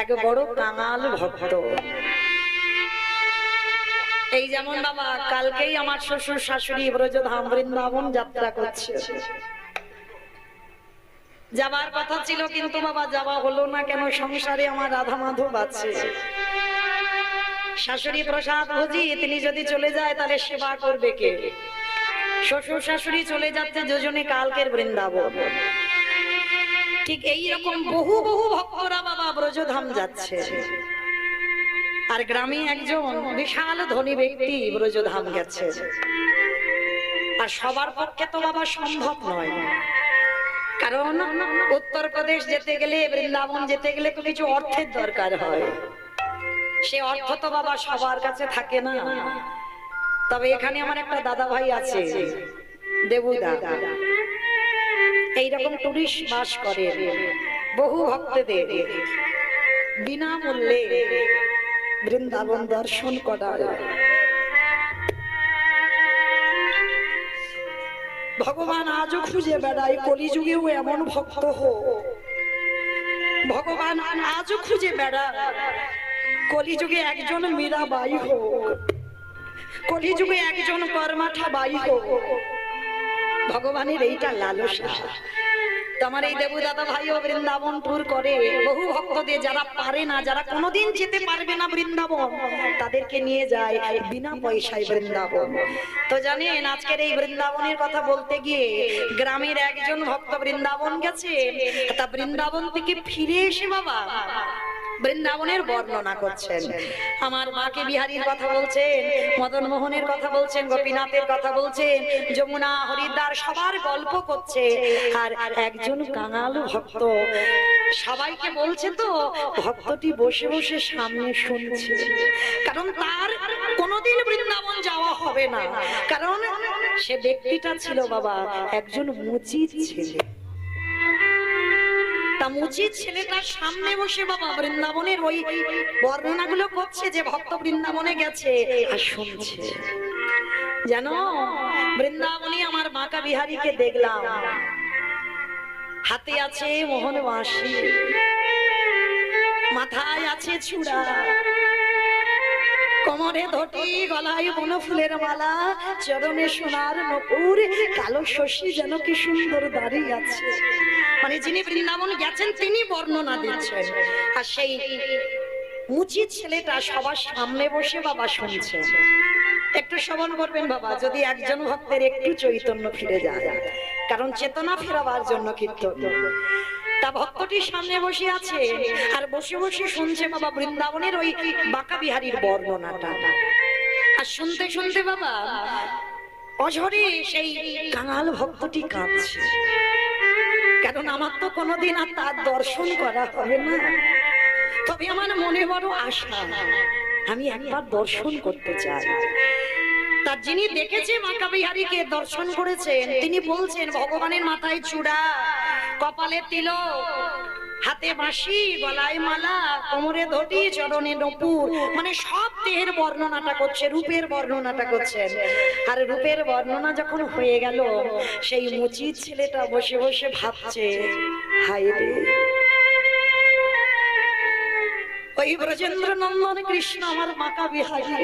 এক বড় কাঙাল ভক্ত, এই যেমন বাবা কালকেই আমার শ্বশুর শাশুড়ি ব্রজধাম বৃন্দাবন যাত্রা করছে, যাবার কথা ছিল কিন্তু বাবা যাওয়া হলো না। কেন? সংসারে আমার রাধা মাধব আছে, শাশুড়ি প্রসাদ ভোজি, তিনি যদি চলে যায় তাহলে সেবা করবে কে? শ্বশুর শাশুড়ি চলে যাচ্ছে দুজনে কালকের বৃন্দাবন। ঠিক এইরকম বহু বহু ভক্তরা বাবা ব্রজধাম যাচ্ছে, আর গ্রামে একজন বিশাল ধনী ব্যক্তি ব্রজধাম গেছে। আর সবার পক্ষে তো বাবা সম্ভব নয়, কারণ উত্তরপ্রদেশ যেতে গেলে, বৃন্দাবন যেতে গেলে কিছু অর্থের দরকার হয়, সে অর্থ তো বাবা সবার কাছে থাকে না। তবে এখানে আমার একটা দাদা ভাই আছে, দেবু দাদা, এইরকম টুরিস্ট বাস করে বহু ভক্তদের বিনামূল্যে বৃন্দাবন দর্শন করায়। ভগবান আজও খুঁজে বেড়ায় কলিযুগেও এমন ভক্ত হোক। ভগবান আজও খুঁজে বেড়ায় কলিযুগে একজন মীরাবাই হোক, কলিযুগে একজন কর্মাঠা বাই হোক। ভগবানের এইটা লালসা। তোমার এই দেবু দাদা ভাইও বৃন্দাবন ট্যুর করে বহু ভক্তদের, যারা পারে না, যারা কোনোদিন যেতে পারবে না বৃন্দাবন, তাদেরকে নিয়ে যায় বিনা পয়সায় বৃন্দাবন। তো জানেন আজকের এই বৃন্দাবনের কথা বলতে গিয়ে গ্রামের একজন ভক্ত বৃন্দাবন গেছে, তা বৃন্দাবন থেকে ফিরে এসে বাবা বৃন্দাবনের বর্ণনা করছেন। আমার মাকে বিহারীর কথা বলছেন, মদন মোহনের কথা বলছেন, গোপীনাথের কথা বলছেন, যমুনা হরিদ্বার সবার গল্প করছে। আর একজন কাঙালু ভক্ত সবাইকে বলছে, তো ভক্তটি বসে বসে সামনে শুনছে, কারণ তার কোনোদিন বৃন্দাবন যাওয়া হবে না, কারণ সে ব্যক্তিটা ছিল বাবা একজন মুচিত ছেলে। তা মুচিত ছেলেটার সামনে বসে বাবা বৃন্দাবনের ওই বর্ণনাগুলো করছে, যে ভক্ত বৃন্দাবনে গেছে আর শুনছে। জানো বৃন্দাবনে আমার বাঁকা বিহারীকে দেখলাম, হাতে আছে মোহন বাঁশি, মাথায় আছে চূড়া, কোমরে ধটি, গলায় বনফুলের মালা, চরণে সোনার নূপুর, কালো শশী যেন কি সুন্দর দাঁড়িয়ে আছে। মানে যিনি বৃন্দাবন গেছেন তিনি বর্ণনা দিচ্ছেন, আর সেই মুচিত ছেলেটা সবার সামনে বসে বাবা শুনছে। একটু শ্রবণ করবেন বাবা, যদি একজন ভক্তের একটু চৈতন্য ফিরে যায়, কারণ চেতনা ফেরাবার জন্য কীর্তন। তা ভক্তটি সামনে বসে আছে আর বসে বসে শুনছে বাবা বৃন্দাবনের ওই বাঁকা বিহারীর বর্ণনাটা। আর শুনতে শুনতে বাবা অঝরে সেই কাঙাল ভক্তটি কাঁদছে, কারণ আমার তো কোনোদিন আর তার দর্শন করা হবে না, তবে আমার মনে বড় আশা, আমি একবার দর্শন করতে চাই। তার যিনি দেখেছে বাঁকা বিহারীকে দর্শন করেছেন, তিনি বলছেন ভগবানের মাথায় চূড়া, কপালে তিলক, হাতে বাঁশি, গলায় মালা, কোমরে ধটি, চরণে নূপুর, মানে সব দেহের বর্ণনাটা করছে, রূপের বর্ণনাটা করছেন। আর রূপের বর্ণনা যখন হয়ে গেল, সেই মুচিত ছেলেটা বসে বসে ভাবছে, হায় রে ওই ব্রজেন্দ্র নন্দন কৃষ্ণ আমার বাঁকা বিহারী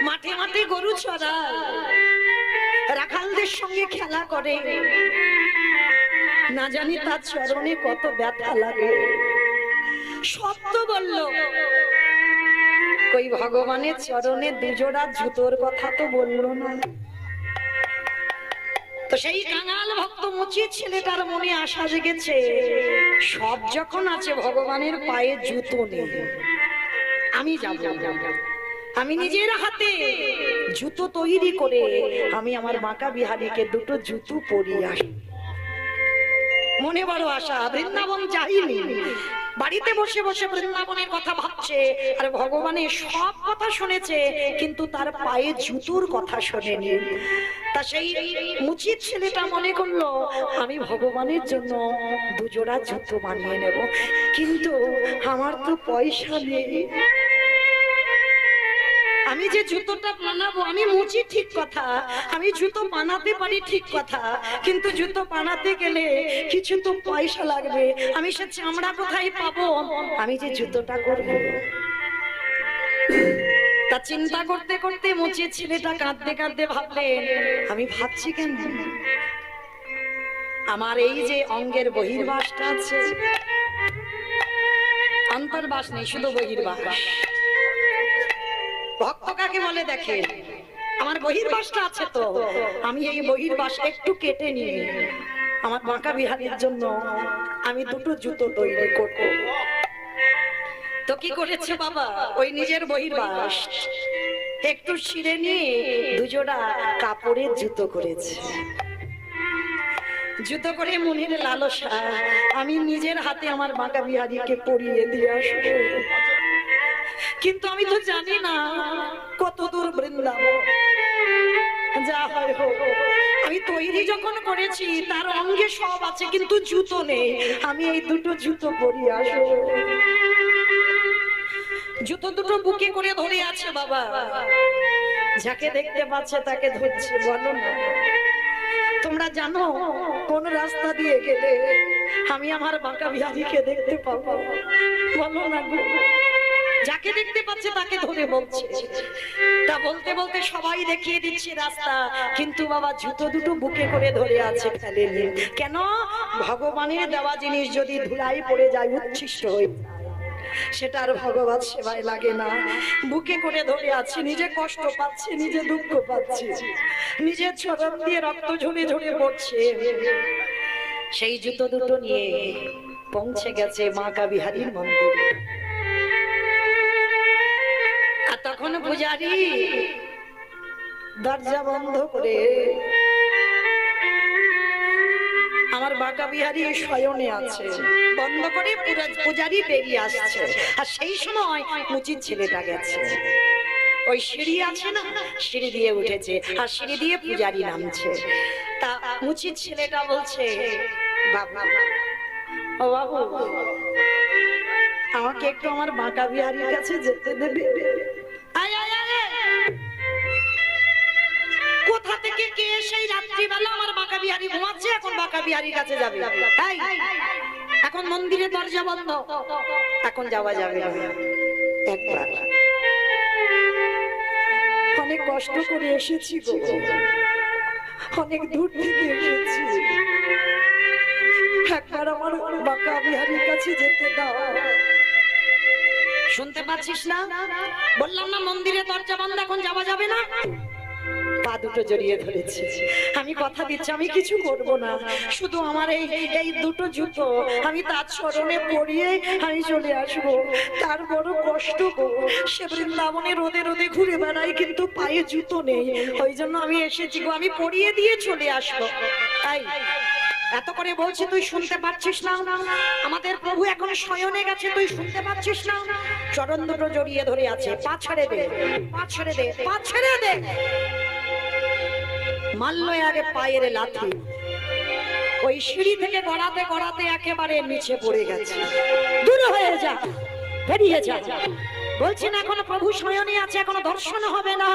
মাঠে মাঠে গরু চড়ায়, রাখালদের সঙ্গে খেলা করে, না জানি তার চরণে কত ব্যথা লাগে। সত্য বলল, কই ভগবানের চরণে দুজোড়া জুতোর কথা তো বললো না। তো সেই কাঙাল ভক্ত মুচিত ছেলেটার মনে আশা জেগেছে, সব যখন আছে ভগবানের পায়ে জুতো নেই, আমি যাব, আমি নিজের হাতে জুতো তৈরি করে আমি আমার বাঁকা বিহারীকে দুটো জুতো পরিয়ে আসি। মনে বড় আশা, বৃন্দাবন যাইনি, বাড়িতে বসে বসে বৃন্দাবনের কথা ভাবছে, আর ভগবানের সব কথা শুনেছে, কিন্তু তার পায়ে জুতোর কথা শোনেনি। তা সেই মুচিত ছেলেটা মনে করলো, আমি ভগবানের জন্য দুজোড়া জুতো বানিয়ে নেব, কিন্তু আমার তো পয়সা নেই। আমি যে জুতোটা বানাবো, আমি মুচি ঠিক কথা, আমি জুতো বানাতে পারি ঠিক কথা, কিন্তু জুতো বানাতে গেলে কিছু তো পয়সা লাগবে, আমি সে চামড়া কোথায় পাবো, আমি যে জুতোটা করব। তা চিন্তা করতে করতে মুচি ছেলেটা কাঁদতে কাঁদতে ভাবলেন, আমি ভাবছি কেন, আমার এই যে অঙ্গের বহির্বাসটা আছে, অন্তর্বাস নেই, শুধু বহির্বাস। ভক্ত কাকে বলে দেখেন, আমার বহির্বাসটা আছে, তো আমি এই বহির্বাস একটু কেটে নিয়ে আমার বাঁকা বিহারীর জন্য আমি দুটো জুতো তৈরি করব। তো কি করেছে বাবা, ওই নিজের বহির্বাস একটু ছিঁড়ে নিয়ে দুজোড়া কাপড়ের জুতো করেছে। জুতো করে মনের লালসা, আমি নিজের হাতে আমার বাঁকা বিহারীকে পরিয়ে দিয়ে আসবো, কিন্তু আমি তো জানি না কত দূর বৃন্দাবন, যা হয় হোক, আমি তৈরি যখন করেছি তার অঙ্গে সব আছে কিন্তু জুতো নেই। আমি এই দুটো জুতো পরিয়ে আসবো। জুতো দুটো বুকে করে ধরে আছে বাবা, যাকে দেখতে পাচ্ছে তাকে ধরছে। বলো না, তোমরা জানো কোন রাস্তা দিয়ে গেলে আমি আমার বাঁকা বিহারীকে দেখতে পাবো? বলো না গো। যাকে দেখতে পাচ্ছে তাকে ধরে বলছে। তা বলতে বলতে সবাই দেখিয়ে দিচ্ছে রাস্তা, কিন্তু বাবা জুতো দুটো বুকে করে ধরে আছে, ফেলেনি কেন? ভগবানের দেওয়া জিনিস যদি ধুলাই পড়ে যায়, উচ্ছিষ্ট হয়ে যায়, সেটা আর ভগবান সেবায় লাগে না। বুকে করে ধরে আছে, নিজে কষ্ট পাচ্ছে, নিজে দুঃখ পাচ্ছে, নিজের চরণ দিয়ে রক্ত ঝরে ঝরে পড়ছে। সেই জুতো দুটো নিয়ে পৌঁছে গেছে বাঁকা বিহারীর মন্দিরে। আর তখন পূজারি দরজা বন্ধ করে আমার বাঁকা বিহারী শয়নে আছে, বন্ধ করে পূজারি বেরিয়ে আসছে। আর সেই সময় মুচির ছেলেটা গেছে, ওই সিঁড়ি আছে না, সিঁড়ি দিয়ে উঠেছে, আর সিঁড়ি দিয়ে পূজারি নামছে। তা মুচির ছেলেটা বলছে, বাবা ও বাবু, আমাকে একটু আমার বাঁকা বিহারীর কাছে যেতে দেবে? আয় আয় আয়, কোথা থেকে কে সেই রাত্রিবেলা আমার বাঁকা বিহারী ঘুমাচ্ছে, এখন বাঁকা বিহারীর কাছে যাবে? এখন মন্দিরের দরজা বন্ধ, এখন যাওয়া যাবে না। একবার অনেক কষ্ট করে এসেছি গো, অনেক দূর থেকে এসেছি, একবার আমার বাঁকা বিহারীর কাছে যেতে দাও। শুনতে পাচ্ছিস না? বললাম না মন্দিরের দরজা বন্ধ, এখন যাওয়া যাবে না। পা দুটো জড়িয়ে ধরেছে। আমি কথা দিচ্ছি আমি কিছু করব না, শুধু আমার এই দুটো জুতো আমি তার চরণে পরিয়ে আমি চলে আসবো। তার বড় কষ্ট গো, সে বৃন্দাবনে রোদে রোদে ঘুরে বেড়াই, কিন্তু পায়ে জুতো নেই, ওই জন্য আমি এসেছি গো, আমি পরিয়ে দিয়ে চলে আসবো। তাই এত করে বলছি, তুই শুনতে পাচ্ছিস না? আমাদের প্রভু এখন শয়নে গেছে, তুই শুনতে পাচ্ছিস না? চরণ দুটো জড়িয়ে ধরে আছে, পা ছেড়ে দে, পা ছেড়ে দে, পা ছেড়ে দে। মারল আগে পায়ের লাথি, ওই সিঁড়ি থেকে গড়াতে গড়াতে একেবারে নিচে পড়ে গেছে। দূর হয়ে যা, বেরিয়ে যা। বলছি না এখনো প্রভু শয়নে আছে, এখনো দর্শন হবে না।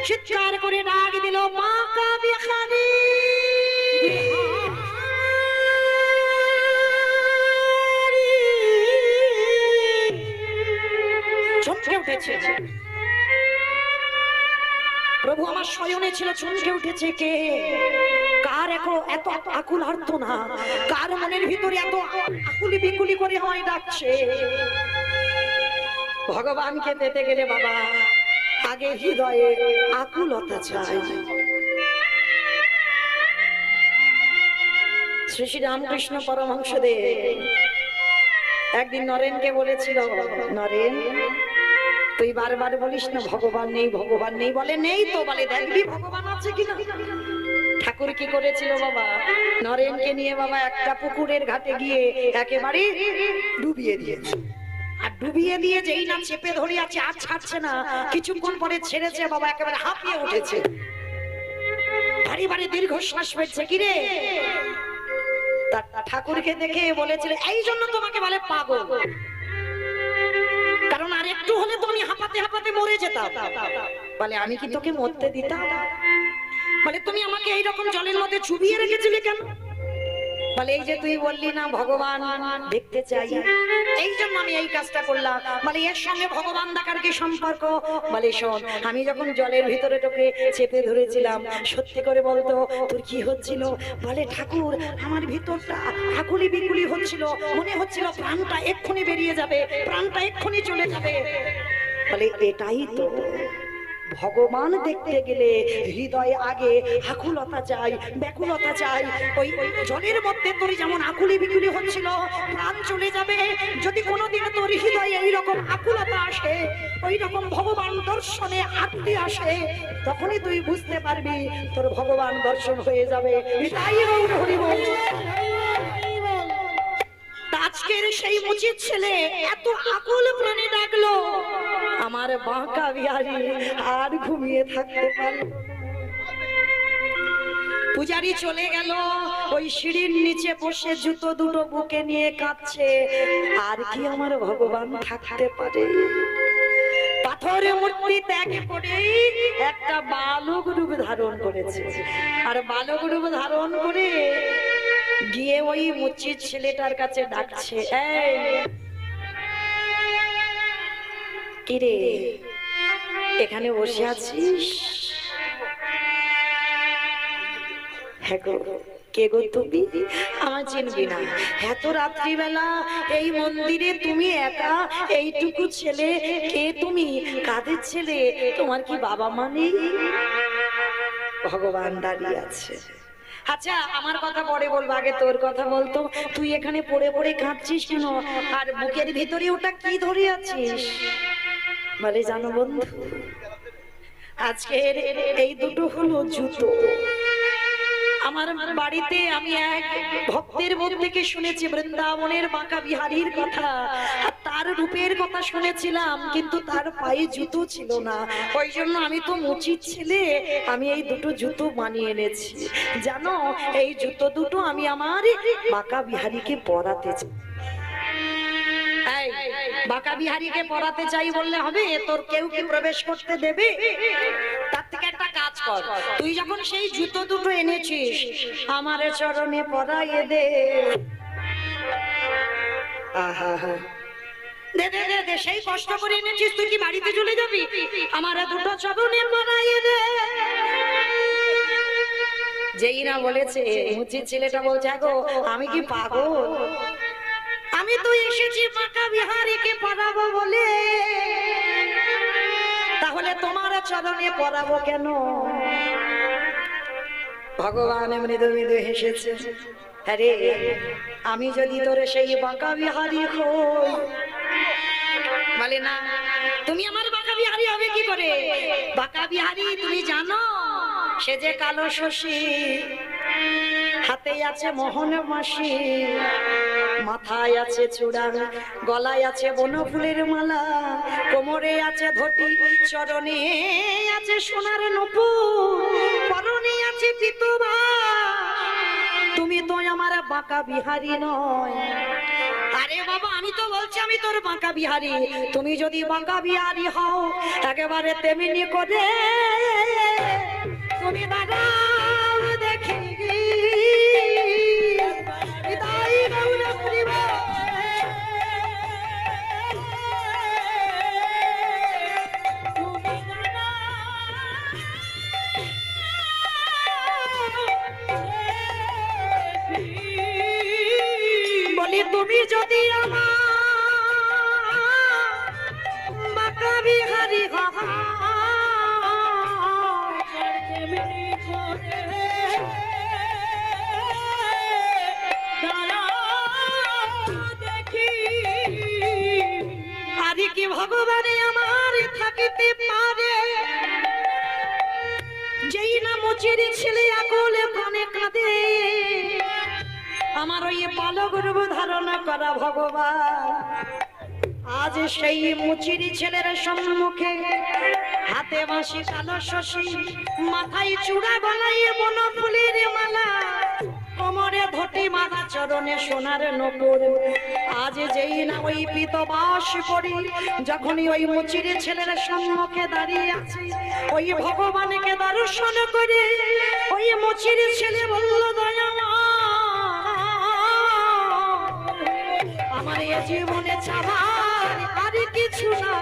চিৎকার করে ডাক দিল, বাঁকা বিহারী। চমকে উঠেছে প্রভু, আমার শয়নে ছিল, চমকে উঠেছে। কে? কার এত আকুল আর্তনা, কার মনের ভিতরে এত আকুলি বিকুলি করে হয় ডাকছে? ভগবানকে পেতে গেলে বাবা আগে হৃদয়ে আকুলতা চাই। শ্রী শ্রী রামকৃষ্ণ পরমহংসদেব একদিন নরেনকে বলেছিল, নরেন তুই বারবার বলিস না ভগবান নেই, ভগবান নেই। বলে নেই তো, বলে দেখবি ভগবান আছে কিনা। ঠাকুর কি করেছিল বাবা, নরেনকে নিয়ে বাবা একটা পুকুরের ঘাটে গিয়ে একেবারে ডুবিয়ে দিয়েছে। আর ডুবিয়ে দিয়ে যেই না চেপে ধরে আছে, আর ছাড়ছে না, কিছুক্ষণ পরে ছেড়েছে বাবা, একেবারে হাঁপিয়ে উঠেছে, বাড়ি বাড়ি দীর্ঘশ্বাস ফেলছে। কিরে? ঠাকুরকে দেখে বলেছিল, এই জন্য তোমাকে বলে পাগল, কারণ আর একটু হলে তুমি হাঁপাতে হাঁপাতে মরে যেতাম। বলে আমি কি তোকে মরতে দিতাম? বলে তুমি আমাকে এইরকম জলের মধ্যে চুবিয়ে রেখেছিলে কেন? বলে এই যে তুই বললি না ভগবান দেখতে চাই, এই জন্য আমি এই কাজটা করলাম। বলে এর সঙ্গে ভগবান দেখার কি সম্পর্ক? বলে শোন, আমি যখন জলের ভিতরে তোকে চেপে ধরেছিলাম, সত্যি করে বলতো তোর কি হচ্ছিল? বলে ঠাকুর আমার ভিতরটা আকুলি বিকুলি হচ্ছিল, মনে হচ্ছিল প্রাণটা এক্ষুনি বেরিয়ে যাবে, প্রাণটা এক্ষুনি চলে যাবে। বলে এটাই তো ভগবান দেখতে গেলে হৃদয়ে আগে আকুলতা চাই, ব্যাকুলতা চাই। ওই জলের মধ্যে তোর যেমন আকুলি বিকুলি হচ্ছিল, প্রাণ চলে যাবে, যদি কোনোদিন তোর হৃদয়ে এইরকম আকুলতা আসে, ওই রকম ভগবান দর্শনে আকুলি আসে, তখনই তুই বুঝতে পারবি তোর ভগবান দর্শন হয়ে যাবে। তাই হরি বল। আজকের সেই মুচির ছেলে এত আকুল প্রাণে ডাকলো, আমার বাঁকা বিহারী আর ঘুমিয়ে থাকতে পারল। পূজারি চলে গেল, ওই সিঁড়ির নিচে বসে জুতো দুটো বুকে নিয়ে কাঁদছে। আর কি আমার ভগবান থাকতে পারে? পাথরের মূর্তি ত্যাগ করে একটা বালক রূপ ধারণ করেছে। আর বালক রূপ ধারণ করে গিয়ে ওই মুচির ছেলেটার কাছে ডাকছে, এই কিরে এখানে বসে আছিস? হ্যাঁ গো, কে গো তুমি? আমার চিনবি না? এত রাত্রিবেলা এই মন্দিরে তুমি একা, এইটুকু ছেলে, কে তুমি? কাদের ছেলে? তোমার কি বাবা মা নেই? ভগবান দাঁড়িয়ে আছে। আচ্ছা আমার কথা পরে বলবো, আগে তোর কথা বলতো। তুই এখানে পড়ে পড়ে কাঁদছিস কেন? আর বুকের ভিতরে ওটা কি ধরে আছিস? বলে জানো বন্ধু, আজকের এই দুটো হলো জুতো। আমার বাড়িতে আমি এক ভক্তের মুখ থেকে শুনেছি বৃন্দাবনের বাঁকা বিহারীর কথা, আর তার রূপের কথা শুনেছিলাম, কিন্তু তার পায়ে জুতো ছিল না। ওই জন্য আমি তো মুচির ছেলে, আমি এই দুটো জুতো বানিয়ে এনেছি। জানো, এই জুতো দুটো আমি আমার বাঁকা বিহারীকে পরাতে চাই। বাঁকা বিহারীকে পরাতে চাই বললে হবে? তোর কেউ কি প্রবেশ করতে দেবে? তার থেকে একটা কাজ কর, তুই যখন সেই জুতো দুটো এনেছিস আমার চরণে পরাইয়ে দে। আহা, দে দে দে দে, সেই কষ্ট করে এনেছিস, তুই কি বাড়িতে চলে যাবি? আমার দুটো চরণে পরাইয়ে দে। যেই না বলেছে, মুচির ছেলেটা বলছে, গো আমি কি পাগল? আমি তো এসেছি বাঁকা বিহারীকে পড়াবো বলে, তাহলে তোমার চরণে পড়াবো কেন? ভগবান মৃদু মৃদু হেসেছে। আরে আমি যদি তোর সেই বাঁকা বিহারী হই, বলে না, তুমি আমার বাঁকা বিহারী হবে কি করে? বাঁকা বিহারী তুমি জানো, সে যে কালো শশী, হাতে আছে মোহন মাসি, মাথায় আছে চূড়া, গলায় আছে বনফুলের মালা, কোমরে আছে ধটি, চরণে আছে সোনার নূপুর, পরনে আছে পীতবাস। তুমি তো আমার বাঁকা বিহারী নয়। আরে বাবা, আমি তো বলছি আমি তোর বাঁকা বিহারী। তুমি যদি বাঁকা বিহারী হও, একেবারে তেমনি করে তুমি দাঁড়াও দেখি। বলি তুমি যদি আমার বাঁকা বিহারী হও, আরে কি ভগবানে আমার থাকিতে পারে? যেই না মুচির ছেলে আকুলে প্রাণে কাঁদে, আমার ওই বালক রূপ ধারণা করা ভগবান আজ সেই মুচির ছেলের সম্মুখে, হাতে বাঁশি কালো শশী, মাথায় চূড়া, গলায় বনফুলের মালা, কোমরে ধটি বাঁধা, চরণে সোনার নূপুর। আজ যেই না ওই পীতবাস করি, যখনই ওই মুচির ছেলের সম্মুখে দাঁড়িয়ে আছে, ওই ভগবানকে দর্শন করে ওই মুচির ছেলে বলল, দয়াময় আমার এ জীবনে চাওয়ার আর কিছু না।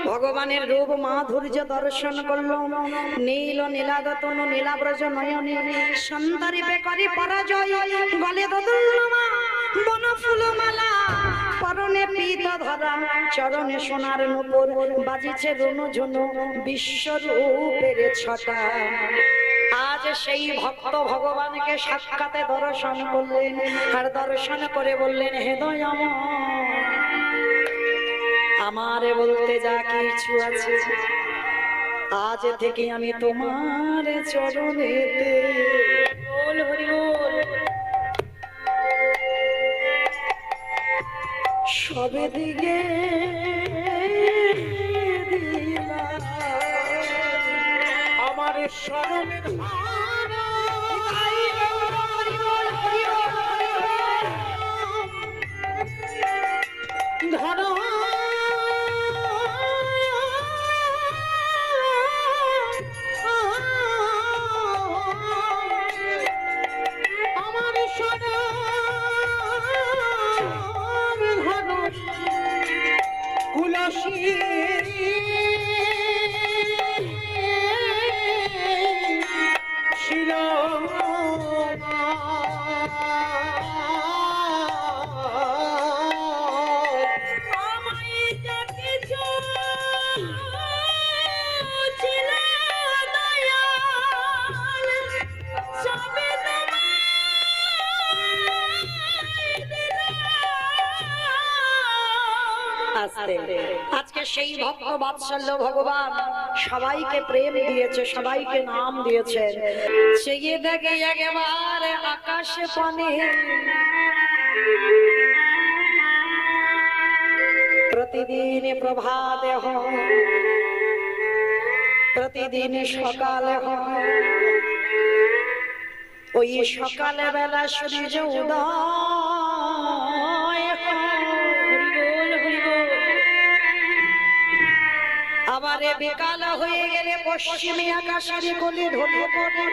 ভগবানের রূপ মাধুর্য দর্শন করলো, নীল নীলাগতন নীলাব্রজ নয়নে, সন্দর্পে করে পরাজয়, গলে দোদুল্যমা বনফুল মালা, করণে পিতা ধরা চরণে সোনার নূপুর বাজিছে রুনু ঝুনু বিশ্বরূপের ছটা। আজ সেই ভক্ত ভগবানকে সাক্ষাতে দর্শন করলেন, আর দর্শন করে বললেন, হে দয়াময়, আমারে বলতে যা কিছু আছে আজ থেকে আমি তোমার চরণেতে। বল হরি বল। সবে দিকে দিলাম আমার স্মরণের হারা ধরো আমার স্মরণের ধরো কুলসী ছিল আজকে সেই ভক্ত বাৎসল্য ভগবান সবাইকে প্রেম দিয়েছে, সবাইকে নাম দিয়েছে। সেই দেখে একেবারে আকাশে পানে প্রতিদিন প্রভাতে হয়, প্রতিদিন সকালে হয়, ওই সকালে বেলা সূর্য উদয় হয়। আবারে বিকাল হয়ে গেলে পশ্চিমে আকাশের কোলে ঢলে পড়ে,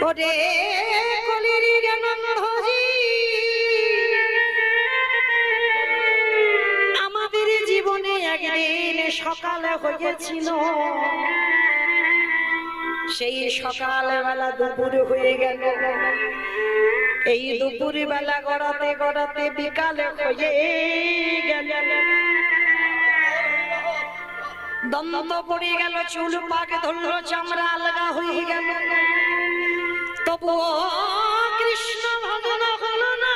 ওরে কলির জ্ঞানন্ধজি, আমাদের জীবনে একদিন সকালে হয়েছিল, সেই সকালবেলা দুপুর হয়ে গেল, এই দুপুর বেলা গড়াতে গড়াতে বিকালে হয়ে গেল, দন্ত পড়ে গেল, চুল পাকে ধরলো, চামড়া আলগা হয়ে গেল, তবুও কৃষ্ণ ভজন হলো না।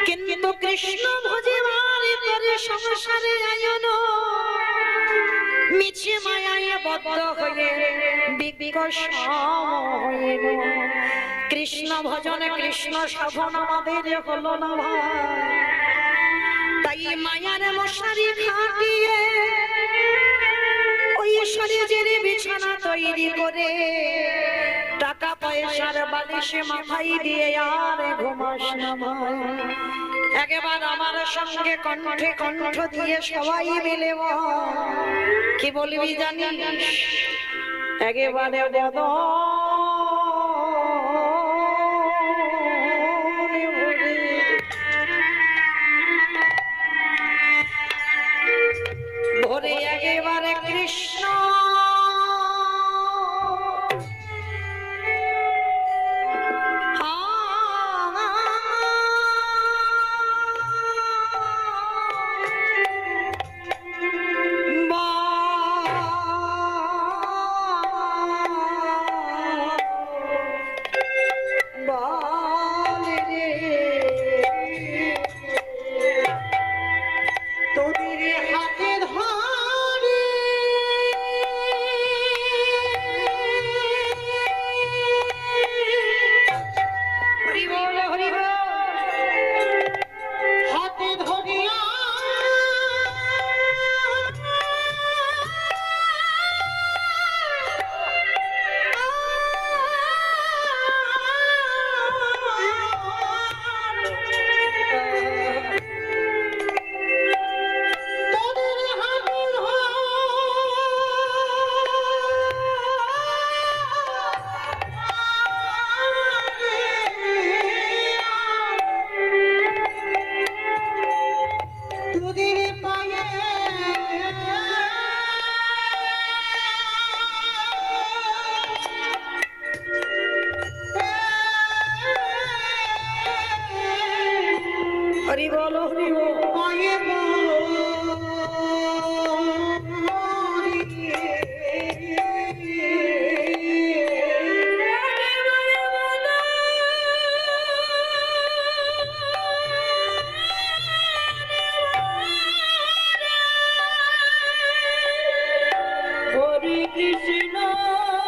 কিন্তু কৃষ্ণ ভজিবার পরে সংসারে আয়ন মিছে মায়ায় বদ্ধ হয়ে বিকশম হইল। কৃষ্ণ ভজনে কৃষ্ণ সাধন আমাদের হলো না ভাই, তাই মায়ার মশারি খাটিয়ে ওই শরীরের বিছানা তৈরি করে টাকা পয়সার বালিশে মাথায় দিয়ে আর ঘুমাস না ভাই। একবার আমার সঙ্গে কণ্ঠে কণ্ঠ দিয়ে সবাই মিলে কি বলবি জানিস, একেবারে বদ ভরে একেবারে কৃষ্ণ হরি বল হরি বল। মায়ে হরে কৃষ্ণ বল রে।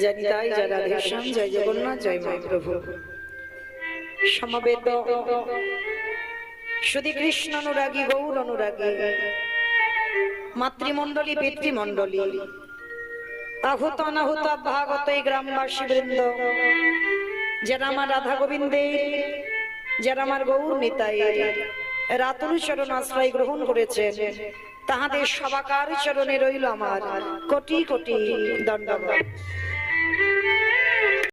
জানি তাই জয় রাধেশ্যাম, জয় জগন্নাথ, জয় মহাপ্রভু। সমবেত শুধু কৃষ্ণ অনুরাগী, গৌর অনুরাগী, মাতৃমণ্ডলী, পিতৃমণ্ডলী, আহুত অনাহুত ভাগত এই গ্রামবাসী বৃন্দ, যারা আমার রাধা গোবিন্দের, যারা আমার গৌর নিতাইয়ের রাতুল চরণ আশ্রয় গ্রহণ করেছেন, তাহাদের সবাকার চরণে রইল আমার কোটি কোটি দণ্ডবত।